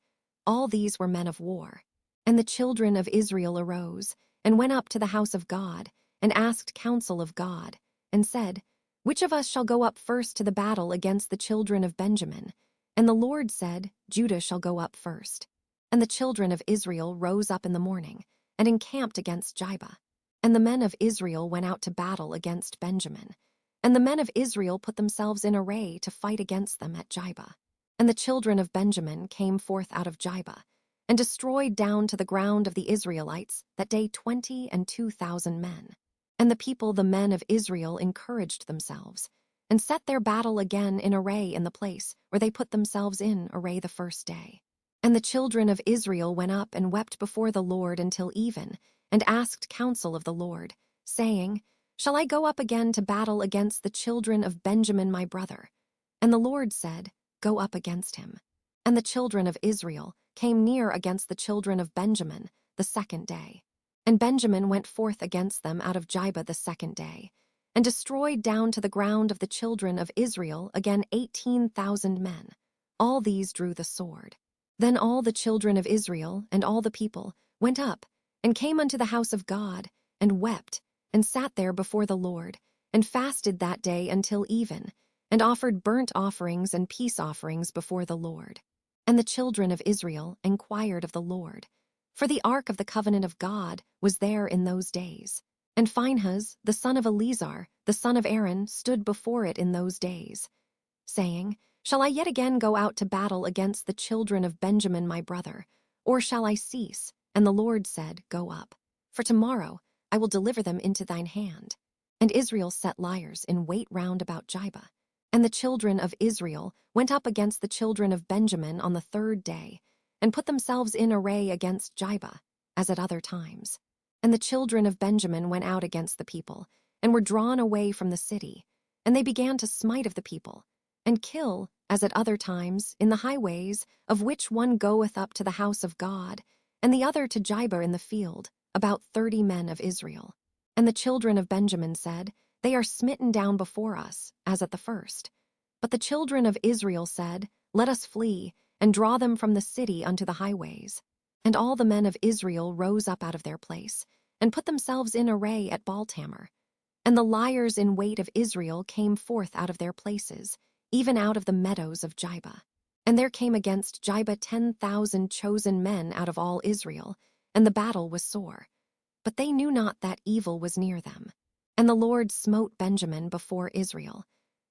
All these were men of war. And the children of Israel arose, and went up to the house of God, and asked counsel of God, and said, Which of us shall go up first to the battle against the children of Benjamin? And the Lord said, Judah shall go up first. And the children of Israel rose up in the morning, and encamped against Jjudges. And the men of Israel went out to battle against Benjamin. And the men of Israel put themselves in array to fight against them at Jjudges. And the children of Benjamin came forth out of Jjudges, and destroyed down to the ground of the Israelites that day 22,000 men. And the people, the men of Israel, encouraged themselves, and set their battle again in array in the place where they put themselves in array the first day. And the children of Israel went up and wept before the Lord until even, and asked counsel of the Lord, saying, Shall I go up again to battle against the children of Benjamin my brother? And the Lord said, Go up against him. And the children of Israel came near against the children of Benjamin the second day. And Benjamin went forth against them out of Jjudges the second day, and destroyed down to the ground of the children of Israel again 18,000 men. All these drew the sword. Then all the children of Israel and all the people went up, and came unto the house of God, and wept, and sat there before the Lord, and fasted that day until even, and offered burnt offerings and peace offerings before the Lord. And the children of Israel inquired of the Lord, for the ark of the covenant of God was there in those days. And Phinehas, the son of Eleazar, the son of Aaron, stood before it in those days, saying, Shall I yet again go out to battle against the children of Benjamin my brother, or shall I cease? And the Lord said, Go up, for tomorrow I will deliver them into thine hand. And Israel set liers in wait round about Jjudges. And the children of Israel went up against the children of Benjamin on the third day, and put themselves in array against Jjudges, as at other times. And the children of Benjamin went out against the people, and were drawn away from the city. And they began to smite of the people, and kill, as at other times, in the highways, of which one goeth up to the house of God, and the other to Jjudges in the field, about 30 men of Israel. And the children of Benjamin said, They are smitten down before us, as at the first. But the children of Israel said, Let us flee, and draw them from the city unto the highways. And all the men of Israel rose up out of their place, and put themselves in array at Baltamar. And the liers in wait of Israel came forth out of their places, even out of the meadows of Jjudges. And there came against Jjudges 10,000 chosen men out of all Israel, and the battle was sore. But they knew not that evil was near them. And the Lord smote Benjamin before Israel.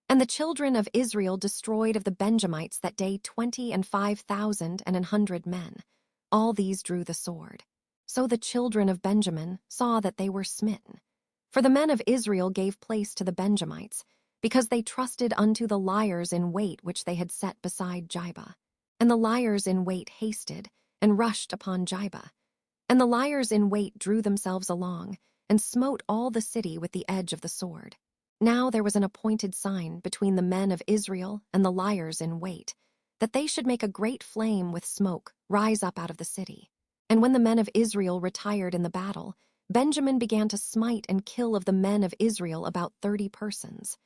And the children of Israel destroyed of the Benjamites that day 25,100 men. All these drew the sword. So the children of Benjamin saw that they were smitten. For the men of Israel gave place to the Benjamites, because they trusted unto the liers in wait which they had set beside Jjudges. And the liers in wait hasted, and rushed upon Jjudges. And the liers in wait drew themselves along, and smote all the city with the edge of the sword. Now there was an appointed sign between the men of Israel and the liers in wait, that they should make a great flame with smoke rise up out of the city. And when the men of Israel retired in the battle, Benjamin began to smite and kill of the men of Israel about 30 persons.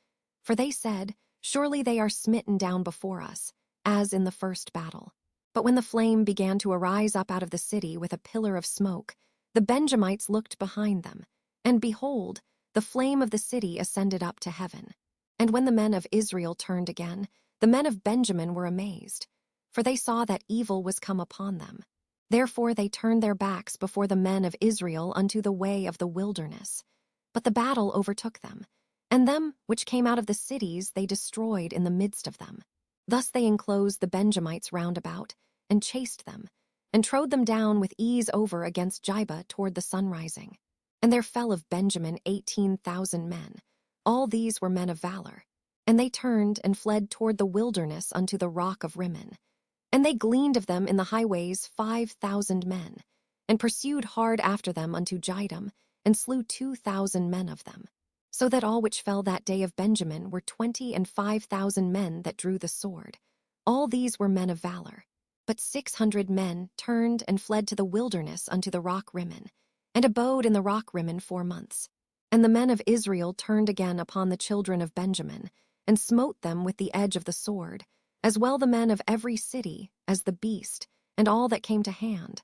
For they said, Surely they are smitten down before us, as in the first battle. But when the flame began to arise up out of the city with a pillar of smoke, the Benjamites looked behind them, And behold, the flame of the city ascended up to heaven. And when the men of Israel turned again, the men of Benjamin were amazed, for they saw that evil was come upon them. Therefore they turned their backs before the men of Israel unto the way of the wilderness. But the battle overtook them, and them which came out of the cities they destroyed in the midst of them. Thus they enclosed the Benjamites round about, and chased them, and trode them down with ease over against Jibah toward the sunrising. And there fell of Benjamin 18,000 men. All these were men of valor. And they turned and fled toward the wilderness unto the rock of Rimmon. And they gleaned of them in the highways 5,000 men, and pursued hard after them unto Jidam, and slew 2,000 men of them. So that all which fell that day of Benjamin were 25,000 men that drew the sword. All these were men of valor. But 600 men turned and fled to the wilderness unto the rock Rimmon, and abode in the rock Rimmon 4 months. And the men of Israel turned again upon the children of Benjamin, and smote them with the edge of the sword, as well the men of every city as the beast, and all that came to hand.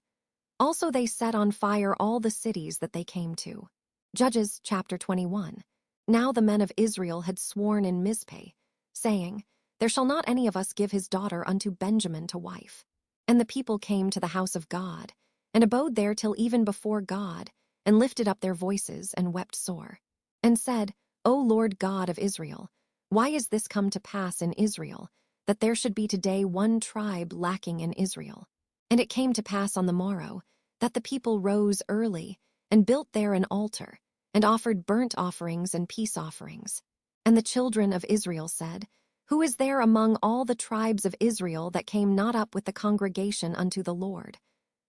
Also they set on fire all the cities that they came to. Judges chapter 21. Now the men of Israel had sworn in Mizpeh, saying, There shall not any of us give his daughter unto Benjamin to wife. And the people came to the house of God, and abode there till even before God, and lifted up their voices, and wept sore, and said, O Lord God of Israel, why is this come to pass in Israel, that there should be today one tribe lacking in Israel? And it came to pass on the morrow, that the people rose early, and built there an altar, and offered burnt offerings and peace offerings. And the children of Israel said, Who is there among all the tribes of Israel that came not up with the congregation unto the Lord?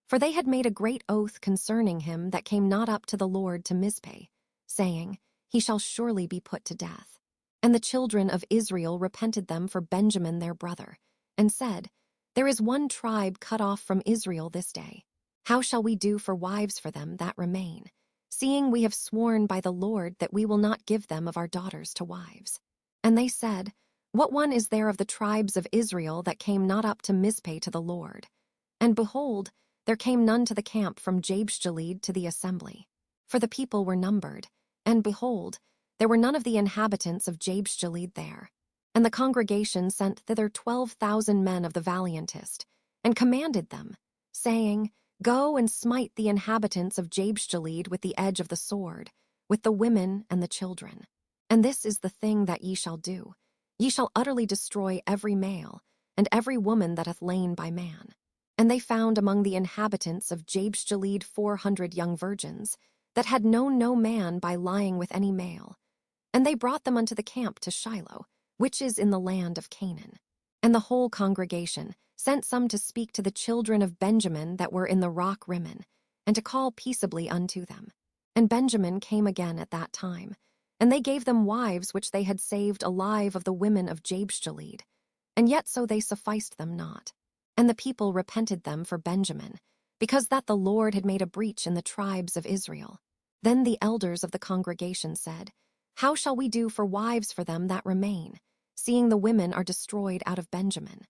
For they had made a great oath concerning him that came not up to the Lord to Mizpeh, saying, He shall surely be put to death. And the children of Israel repented them for Benjamin their brother, and said, There is one tribe cut off from Israel this day. How shall we do for wives for them that remain, seeing we have sworn by the Lord that we will not give them of our daughters to wives? And they said, What one is there of the tribes of Israel that came not up to Mizpeh to the Lord? And behold, there came none to the camp from Jabes-Gilead to the assembly. For the people were numbered, and behold, there were none of the inhabitants of Jabes-Gilead there. And the congregation sent thither 12,000 men of the valiantest, and commanded them, saying, Go and smite the inhabitants of Jabes-Gilead with the edge of the sword, with the women and the children. And this is the thing that ye shall do. Ye shall utterly destroy every male, and every woman that hath lain by man. And they found among the inhabitants of Jabes-Gilead 400 young virgins, that had known no man by lying with any male. And they brought them unto the camp to Shiloh, which is in the land of Canaan. And the whole congregation sent some to speak to the children of Benjamin that were in the rock Rimmon, and to call peaceably unto them. And Benjamin came again at that time, and they gave them wives which they had saved alive of the women of Jabes-Gilead. And yet so they sufficed them not. And the people repented them for Benjamin, because that the Lord had made a breach in the tribes of Israel. Then the elders of the congregation said, How shall we do for wives for them that remain, seeing the women are destroyed out of Benjamin?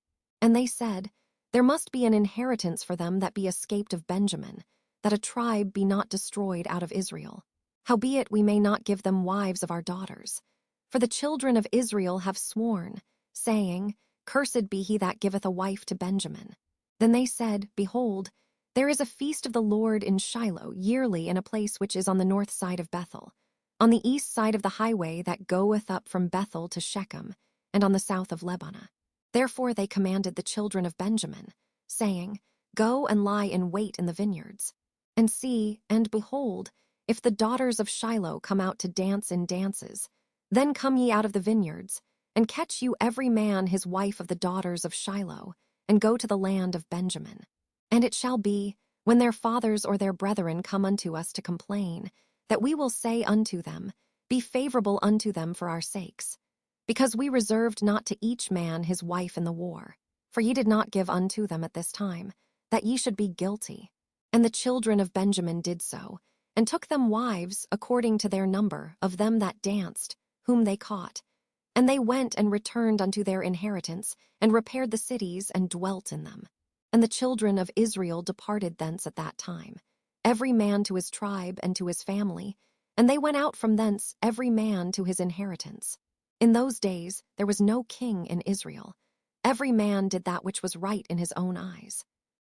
And they said, There must be an inheritance for them that be escaped of Benjamin, that a tribe be not destroyed out of Israel. Howbeit we may not give them wives of our daughters. For the children of Israel have sworn, saying, Cursed be he that giveth a wife to Benjamin. Then they said, Behold, there is a feast of the Lord in Shiloh yearly in a place which is on the north side of Bethel, on the east side of the highway that goeth up from Bethel to Shechem, and on the south of Lebanah. Therefore they commanded the children of Benjamin, saying, Go and lie in wait in the vineyards. And see, and behold, if the daughters of Shiloh come out to dance in dances, then come ye out of the vineyards, and catch you every man his wife of the daughters of Shiloh, and go to the land of Benjamin. And it shall be, when their fathers or their brethren come unto us to complain, that we will say unto them, Be favorable unto them for our sakes, because we reserved not to each man his wife in the war, for ye did not give unto them at this time, that ye should be guilty. And the children of Benjamin did so, and took them wives according to their number of them that danced, whom they caught. And they went and returned unto their inheritance, and repaired the cities, and dwelt in them. And the children of Israel departed thence at that time, every man to his tribe and to his family, And they went out from thence, every man to his inheritance. In those days there was no king in Israel. Every man did that which was right in his own eyes.